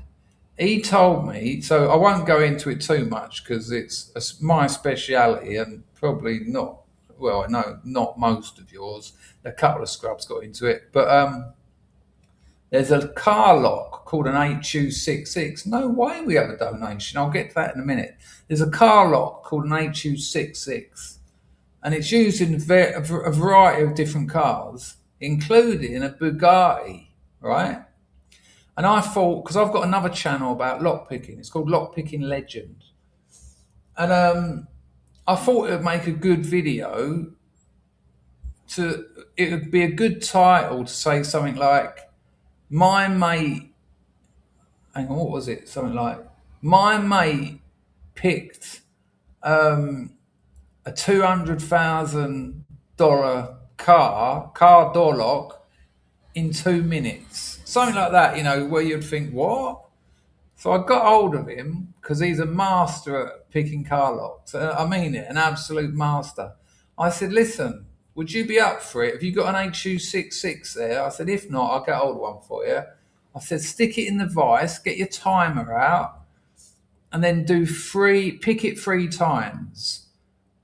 He told me, so I won't go into it too much because it's my speciality and probably not, well, I know not most of yours. A couple of scrubs got into it. But there's a car lock called an HU66. No way we have a donation. I'll get to that in a minute. There's a car lock called an HU66. And it's used in a variety of different cars, including a Bugatti, right? And I thought, because I've got another channel about lockpicking, it's called Lockpicking Legend. And I thought it would make a good video. It would be a good title to say something like, my mate, hang on, what was it? Something like, my mate picked a $200,000 car door lock in 2 minutes. Something like that, you know, where you'd think, what? So I got hold of him because he's a master at picking car locks. I mean it, an absolute master. I said, listen, would you be up for it? Have you got an HU66 there? I said, if not, I'll get hold of one for you. I said, stick it in the vise, get your timer out, and then pick it 3 times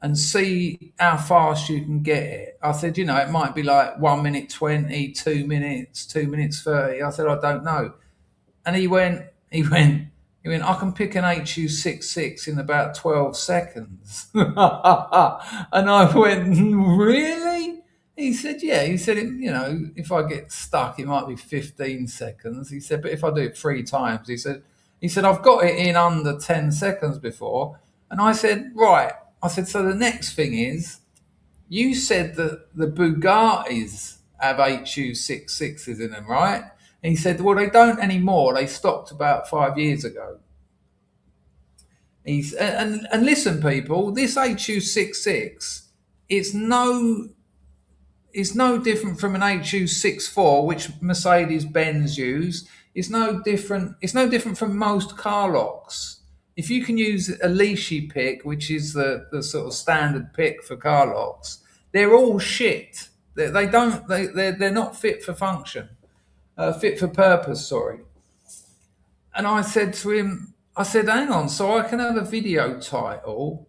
and see how fast you can get it. I said, you know, it might be like 1 minute 20, 2 minutes, 2 minutes 30. I said, I don't know. And he went, I can pick an HU66 in about 12 seconds. And I went, really? He said, yeah. He said, you know, if I get stuck, it might be 15 seconds. He said, but if I do it 3 times, he said, I've got it in under 10 seconds before. And I said, right. I said, so the next thing is, you said that the Bugattis have HU66s in them, right? And he said, well, they don't anymore. They stopped about 5 years ago. And listen, people, this HU66, it's no different from an HU64, which Mercedes-Benz use. It's no different from most car locks. If you can use a leashy pick, which is the sort of standard pick for car locks, they're all shit. They're not fit for function, fit for purpose. Sorry. And I said to him, I said, hang on, so I can have a video title,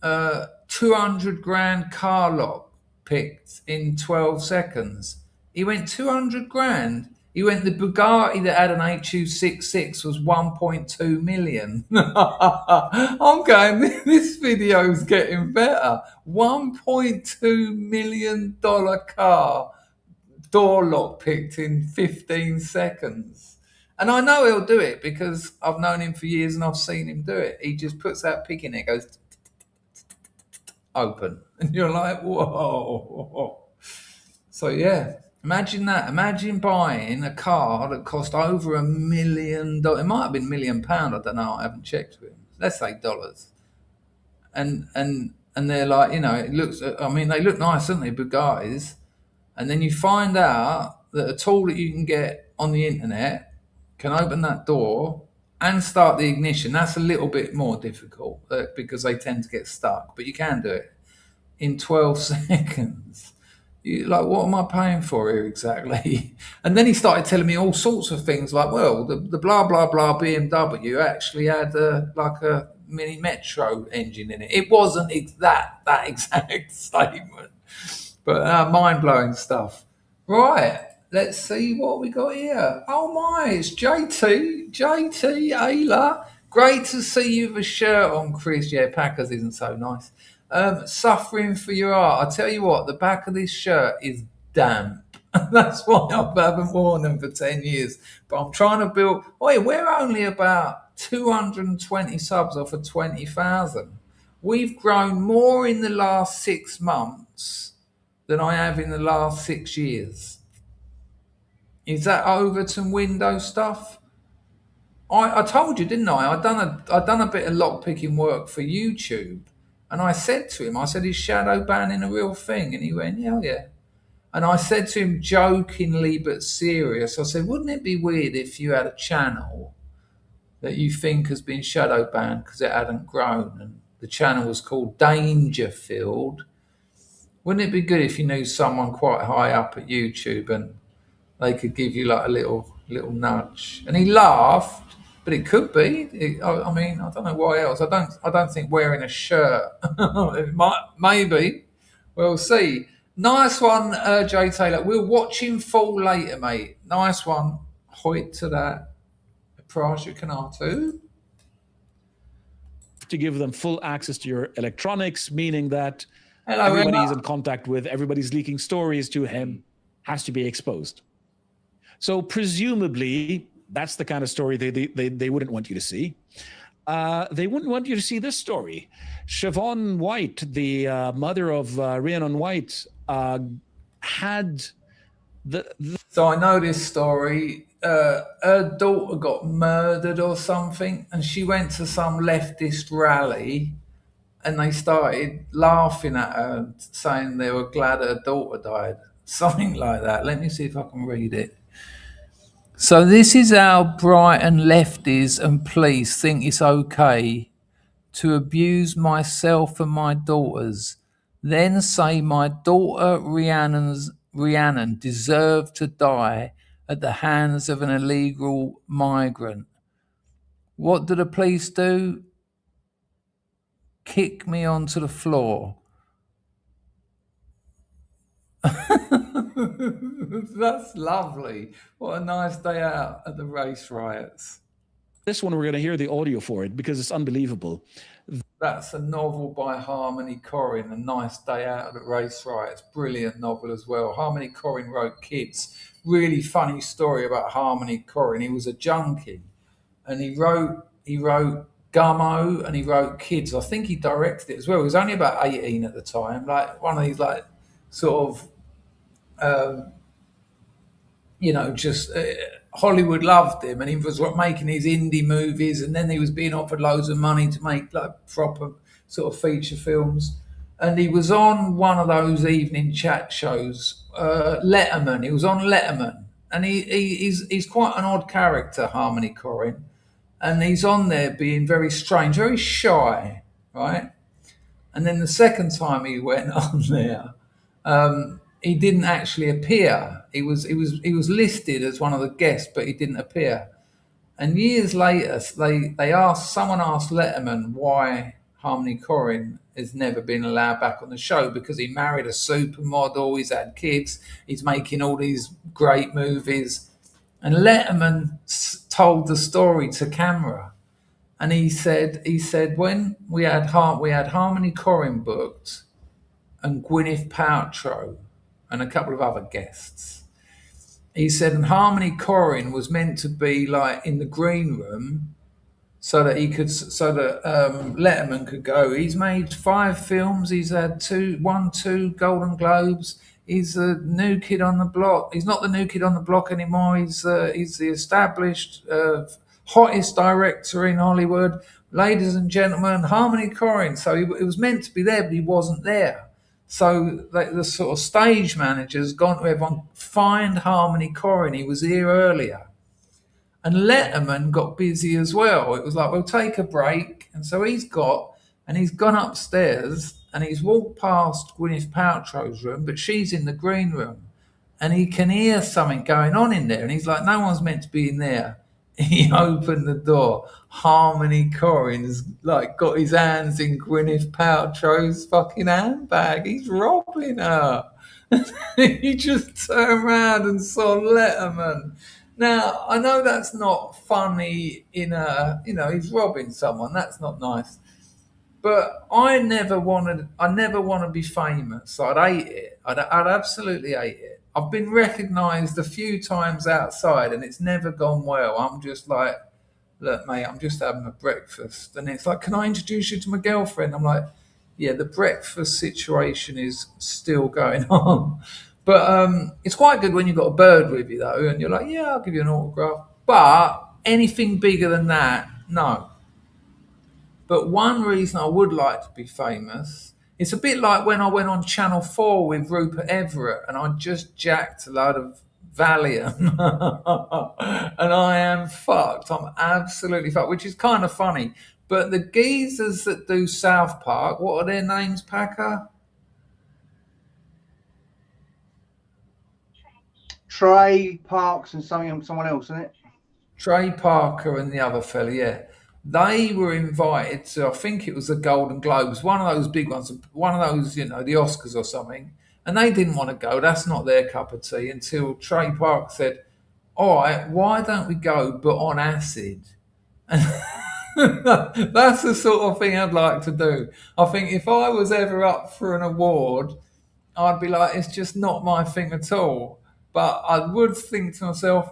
200 grand car lock picked in 12 seconds. He went 200 grand. He went, the Bugatti that had an HU66 was 1.2 million. I'm going, this video's getting better. $1.2 million car door lock picked in 15 seconds. And I know he'll do it because I've known him for years and I've seen him do it. He just puts that pick in it, goes open. And you're like, whoa. So yeah, imagine that. Imagine buying a car that cost over $1 million. It might have been £1 million. I don't know. I haven't checked with him. Let's say dollars. And they're like, you know, it looks, I mean, they look nice, don't they, Bugattis? And then you find out that a tool that you can get on the internet can open that door and start the ignition. That's a little bit more difficult because they tend to get stuck, but you can do it in 12 seconds. You're like, what am I paying for here exactly? And then he started telling me all sorts of things like, well, the blah, blah, blah BMW actually had like a mini Metro engine in it. It wasn't that exact statement. But mind-blowing stuff. Right, let's see what we got here. Oh my, it's JT Ayla. Great to see you with a shirt on, Chris. Yeah, Packers isn't so nice. Suffering for your art. I tell you what, the back of this shirt is damp. That's why I haven't worn them for 10 years. But I'm trying to build... Wait, we're only about 220 subs off of 20,000. We've grown more in the last 6 months than I have in the last 6 years. Is that Overton window stuff? I told you, didn't I? I'd done a bit of lockpicking work for YouTube, and I said to him, I said, is shadow banning a real thing? And he went, yeah. And I said to him jokingly but serious, I said, wouldn't it be weird if you had a channel that you think has been shadow banned because it hadn't grown, and the channel was called Dangerfield? Wouldn't it be good if you knew someone quite high up at YouTube and they could give you like a little nudge? And he laughed, but it could be. I mean, I don't know why else. I don't think wearing a shirt. It might, maybe. We'll see. Nice one, Jay Taylor. We'll watch him fall later, mate. Nice one. Hoyt to that. Prasha Kanatu. To give them full access to your electronics, meaning that Hello, everybody he's Emma. in contact with, everybody's leaking stories to him, has to be exposed. So presumably, that's the kind of story they wouldn't want you to see. They wouldn't want you to see this story. Siobhan White, the mother of Rhiannon White, had the... So I know this story. Her daughter got murdered or something, and she went to some leftist rally, and they started laughing at her, saying they were glad her daughter died. Something like that. Let me see if I can read it. So this is how Brighton lefties and police think it's okay to abuse myself and my daughters, then say my daughter Rhiannon deserved to die at the hands of an illegal migrant. What do the police do? Kick me onto the floor. That's lovely. What a nice day out at the race riots. This one, we're going to hear the audio for it because it's unbelievable. That's a novel by Harmony Corrin, A Nice Day Out at the Race Riots. Brilliant novel as well. Harmony Corrin wrote Kids. Really funny story about Harmony Corrin. He was a junkie, and he wrote Gummo, and he wrote Kids. I think he directed it as well. He was only about 18 at the time, like one of these like sort of just Hollywood loved him, and he was making these indie movies, and then he was being offered loads of money to make like proper sort of feature films. And he was on one of those evening chat shows, Letterman. He was on Letterman, and he's quite an odd character, Harmony Corrin, and he's on there being very strange, very shy, right? And then the second time he went on there, he didn't actually appear. He was listed as one of the guests, but he didn't appear. And years later, someone asked Letterman why Harmony Korine has never been allowed back on the show, because he married a supermodel, he's had kids, he's making all these great movies. And Letterman told the story to camera. And he said when we had Harmony Korine booked and Gwyneth Paltrow and a couple of other guests. He said, and Harmony Korine was meant to be like in the green room so that Letterman could go. He's made 5 films. He's had 2 Golden Globes. He's the new kid on the block. He's not the new kid on the block anymore. He's the established, hottest director in Hollywood. Ladies and gentlemen, Harmony Korine. So it was meant to be there, but he wasn't there. So the sort of stage manager's gone to everyone, find Harmony Korine. He was here earlier. And Letterman got busy as well. It was like, we'll take a break. And so he's gone upstairs and he's walked past Gwyneth Paltrow's room, but she's in the green room. And he can hear something going on in there. And he's like, no one's meant to be in there. He opened the door. Harmony Korine's like got his hands in Gwyneth Paltrow's fucking handbag. He's robbing her. He just turned around and saw Letterman. Now, I know that's not funny he's robbing someone. That's not nice. But I never want to be famous. I'd hate it. I'd absolutely hate it. I've been recognised a few times outside and it's never gone well. I'm just like, look, mate, I'm just having a breakfast. And it's like, can I introduce you to my girlfriend? I'm like, yeah, the breakfast situation is still going on. But it's quite good when you've got a bird with you, though, and you're like, yeah, I'll give you an autograph. But anything bigger than that, no. But one reason I would like to be famous, it's a bit like when I went on Channel 4 with Rupert Everett and I just jacked a load of Valium and I am fucked. I'm absolutely fucked, which is kind of funny. But the geezers that do South Park, what are their names, Packer? Trey Parks and someone else, isn't it? Trey Parker and the other fella, yeah. They were invited to, I think it was the Golden Globes, one of those big ones, one of those, the Oscars or something. And they didn't want to go. That's not their cup of tea, until Trey Parker said, all right, why don't we go, but on acid? And that's the sort of thing I'd like to do. I think if I was ever up for an award, I'd be like, it's just not my thing at all. But I would think to myself,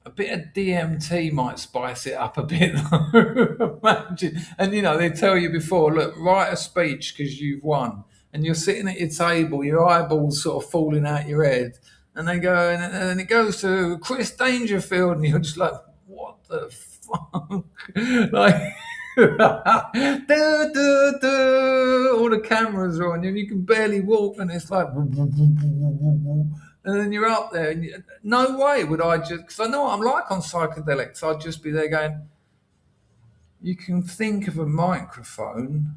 a bit of DMT might spice it up a bit. Imagine. And, they tell you before, look, write a speech because you've won. And you're sitting at your table, your eyeballs sort of falling out your head. And they go, and it goes to Chris Dangerfield. And you're just like, what the fuck? Like, all the cameras are on you and you can barely walk. And it's like... And then you're up there, and no way would I just, because I know what I'm like on psychedelics, I'd just be there going, you can think of a microphone,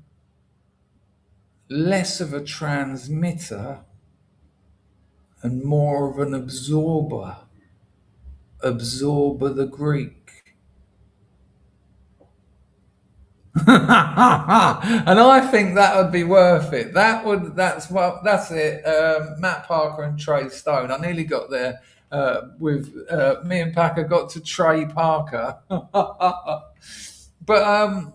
less of a transmitter, and more of an absorber. Absorber the Greek. And I think that would be worth it. That's it. Matt Parker and Trey Stone. I nearly got there with me and Packer got to Trey Parker. But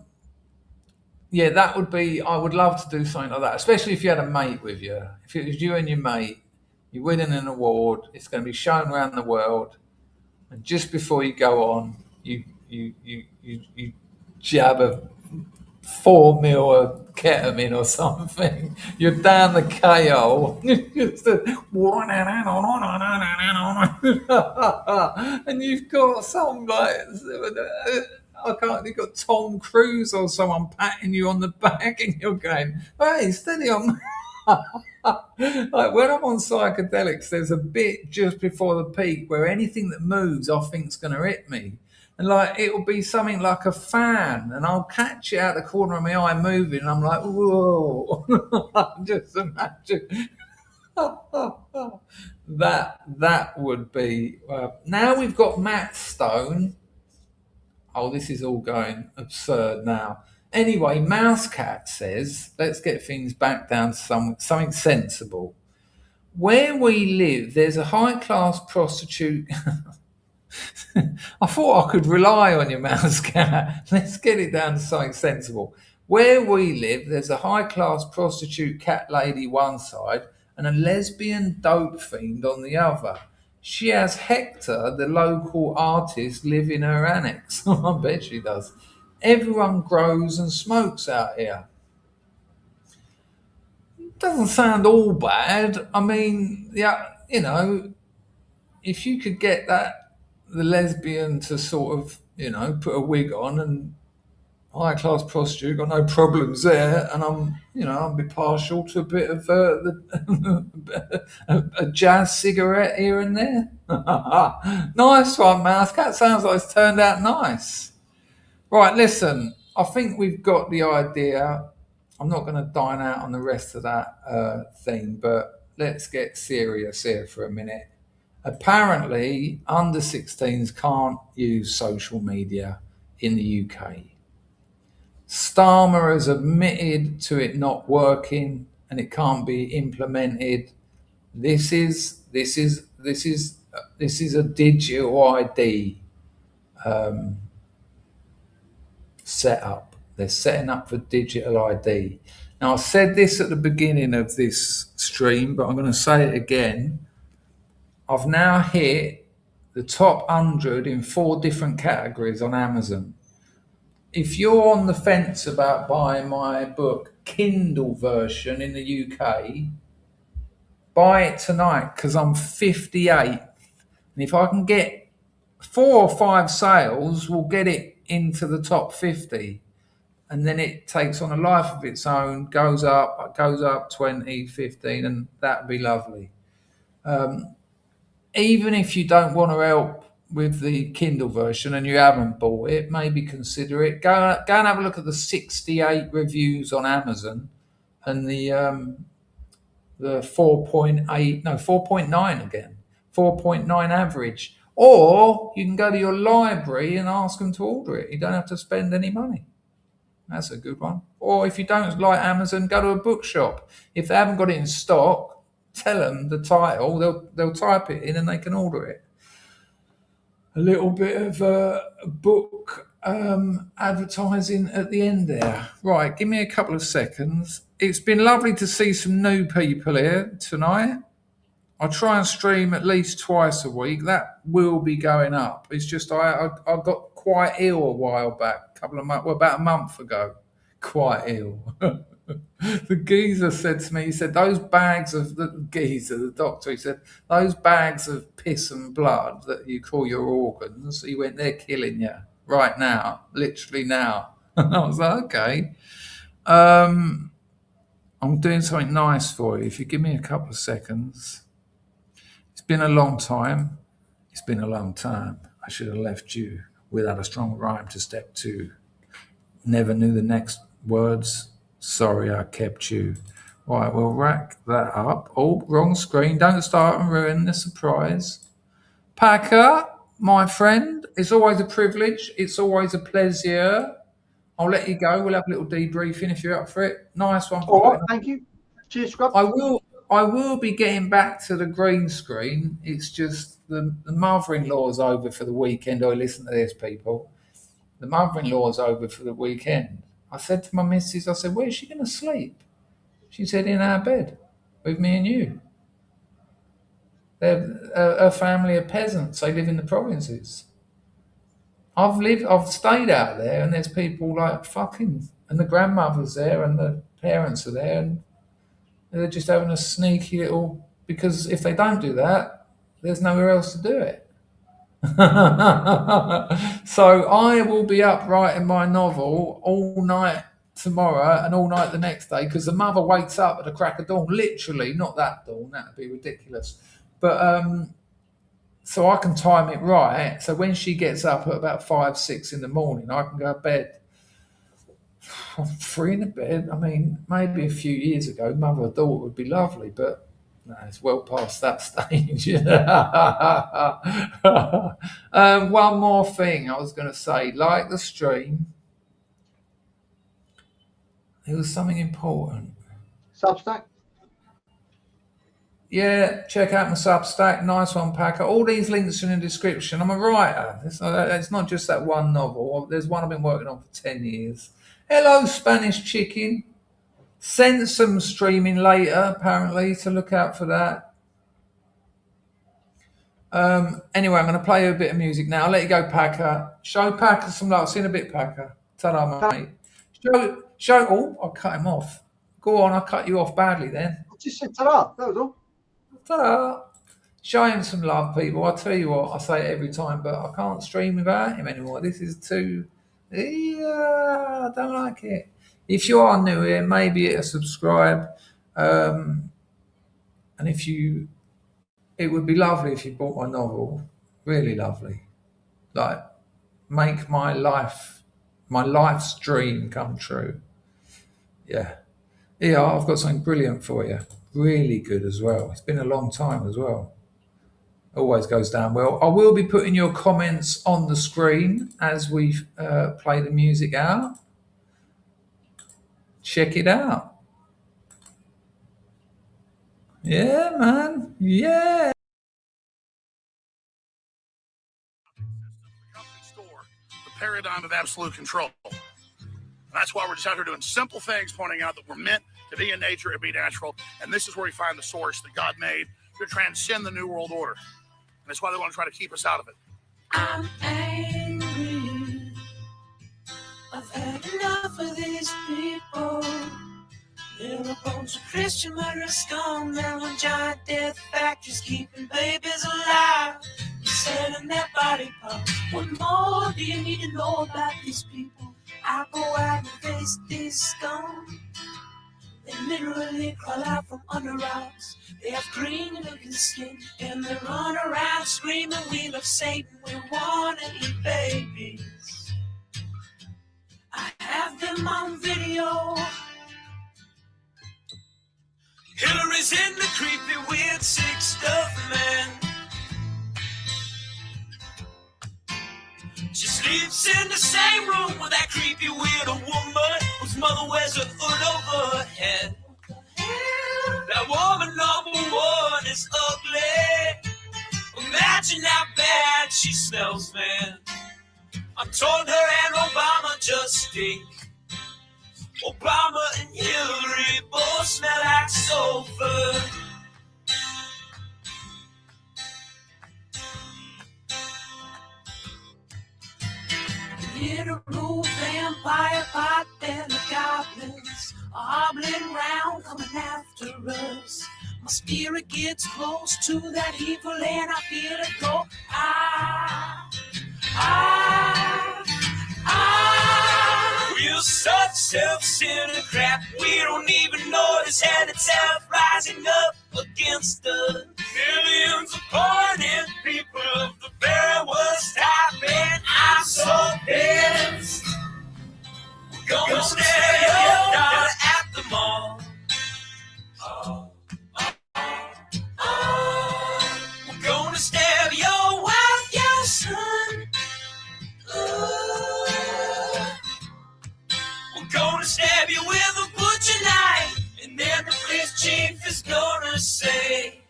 yeah, that would be. I would love to do something like that, especially if you had a mate with you. If it was you and your mate, you're winning an award. It's going to be shown around the world, and just before you go on, you jab a 4 mil of ketamine or something. You're down the KO. And you've got some you've got Tom Cruise or someone patting you on the back and you're going, hey, steady on. Like when I'm on psychedelics, there's a bit just before the peak where anything that moves I think's going to hit me. And like it'll be something like a fan, and I'll catch it out the corner of my eye moving, and I'm like, whoa! Just imagine that would be. Now we've got Matt Stone Oh, this is all going absurd now. Anyway, Mousecat says, let's get things back down to something sensible. Where we live, there's a high-class prostitute. I thought I could rely on your Mousecat. Let's get it down to something sensible. Where we live, there's a high-class prostitute cat lady one side and a lesbian dope fiend on the other. She has Hector, the local artist, live in her annex. I bet she does. Everyone grows and smokes out here. Doesn't sound all bad. I mean, yeah, you know, if you could get the lesbian to sort of, you know, put a wig on and high class prostitute, got no problems there, and I'll be partial to a bit of a jazz cigarette here and there. Nice one, Mousecat. Sounds like it's turned out nice. Right, listen, I think we've got the idea. I'm not going to dine out on the rest of that thing, but let's get serious here for a minute. Apparently, under 16s can't use social media in the UK. Starmer has admitted to it not working and it can't be implemented. This is a digital ID setup. They're setting up for digital ID. Now, I said this at the beginning of this stream, but I'm going to say it again. I've now hit the top 100 in 4 different categories on Amazon. If you're on the fence about buying my book, Kindle version in the UK, buy it tonight because I'm 58. And if I can get 4 or 5 sales, we'll get it into the top 50. And then it takes on a life of its own, goes up 20, 15, and that'd be lovely. Even if you don't want to help with the Kindle version and you haven't bought it, maybe consider it. Go and have a look at the 68 reviews on Amazon and the 4.9 again, 4.9 average. Or you can go to your library and ask them to order it. You don't have to spend any money. That's a good one. Or if you don't like Amazon, go to a bookshop. If they haven't got it in stock, tell them the title. They'll type it in and they can order it. A little bit of book advertising at the end there. Right, give me a couple of seconds. It's been lovely to see some new people here tonight. I try and stream at least twice a week. That will be going up. It's just I got quite ill a while back, about a month ago. Quite ill. The geezer said to me, he said, the doctor, he said, those bags of piss and blood that you call your organs, he went, they're killing you right now, literally now. I was like, okay. I'm doing something nice for you. If you give me a couple of seconds. It's been a long time. It's been a long time. I should have left you without a strong rhyme to step to. Never knew the next words. Sorry I kept you. Right, we'll rack that up. Oh, wrong screen. Don't start and ruin the surprise. Packer, my friend, it's always a privilege. It's always a pleasure. I'll let you go. We'll have a little debriefing if you're up for it. Nice one. All right, thank you. Cheers, Scrub. I will be getting back to the green screen. It's just the mother-in-law's over for the weekend. Oh, listen to this, people. The mother-in-law's over for the weekend. I said to my missus, I said, where's she going to sleep? She said, in our bed with me and you. Her family are peasants. They live in the provinces. I've stayed out there and there's people like fucking, and the grandmother's there and the parents are there and they're just having a sneaky little, because if they don't do that, there's nowhere else to do it. So I will be up writing my novel all night tomorrow and all night the next day because the mother wakes up at the crack of dawn, literally, not that dawn, that would be ridiculous. But so I can time it right. So when she gets up at about 5, 6 in the morning, I can go to bed. I'm free in the bed. I mean, maybe a few years ago, mother or daughter would be lovely, but No, it's well past that stage. One more thing I was going to say, like the stream, it was something important. Substack. Yeah, check out my Substack. Nice one, Packer. All these links are in the description. I'm a writer. It's not just that one novel. There's one I've been working on for 10 years. Hello, Spanish Chicken. Sent some streaming later, apparently, so look out for that. Anyway, I'm going to play you a bit of music now. I'll let you go, Packer. Show Packer some love. See you in a bit, Packer. Ta-da, mate. Show. Oh, I cut him off. Go on, I cut you off badly then. I just said ta-da. That was all. Ta-da. Show him some love, people. I tell you what, I say it every time, but I can't stream without him anymore. This is too... Yeah, I don't like it. If you are new here, maybe hit a subscribe. And if you... It would be lovely if you bought my novel. Really lovely. Like, make my life's dream come true. Yeah. Yeah, I've got something brilliant for you. Really good as well. It's been a long time as well. Always goes down well. I will be putting your comments on the screen as we play the music out. Check it out. Yeah, man. Yeah. The paradigm of absolute control. And that's why we're just out here doing simple things, pointing out that we're meant to be in nature and be natural. And this is where we find the source that God made to transcend the New World Order. And that's why they want to try to keep us out of it. I'm angry. I've had enough of these people. They're a bunch of Christian murderers, scum, and giant death factories keeping babies alive, selling their body parts. What more do you need to know about these people? I go out and face these scum. They literally crawl out from under rocks. They have green looking skin and they run around screaming, we love Satan, we want to eat babies. I have them on video. Hillary's in the creepy, weird, sick stuff, man. She sleeps in the same room with that creepy, weird woman whose mother wears a hood over her head. That woman number one is ugly. Imagine how bad she smells, man. I'm told her and Obama just stink. Obama and Hillary both smell like sulfur. Hit a roof, vampire pot, and the goblins are hobbling round, coming after us. My spirit gets close to that evil, and I feel it go. We're such self-centered crap, we don't even notice hell itself rising up against us. Millions of pointed people of the very worst type, and I'm so pissed. We're gonna stare your daughter at the mall. We're gonna stab your wife, your son. We're gonna stab you with a butcher knife, and then the police chief is gonna say,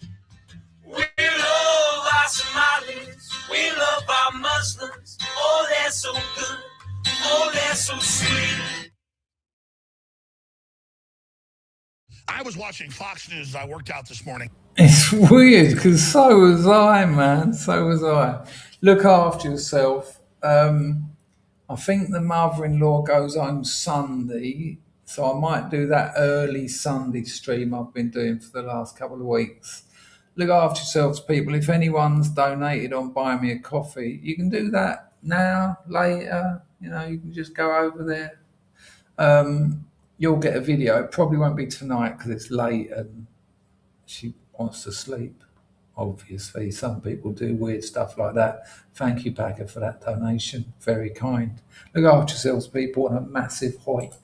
we love our Somalis, we love our Muslims. Oh, they're so good, oh, they're so sweet. I was watching Fox News as I worked out this morning. It's weird because so was I, man. So was I. Look after yourself. I think the mother-in-law goes home Sunday, so I might do that early Sunday stream I've been doing for the last couple of weeks. Look after yourselves, people. If anyone's donated on Buy Me a Coffee, you can do that now, later. You know, you can just go over there. You'll get a video. It probably won't be tonight because it's late and she wants to sleep. Obviously, some people do weird stuff like that. Thank you, Packer, for that donation. Very kind. Look after yourselves, people, and a massive hoita.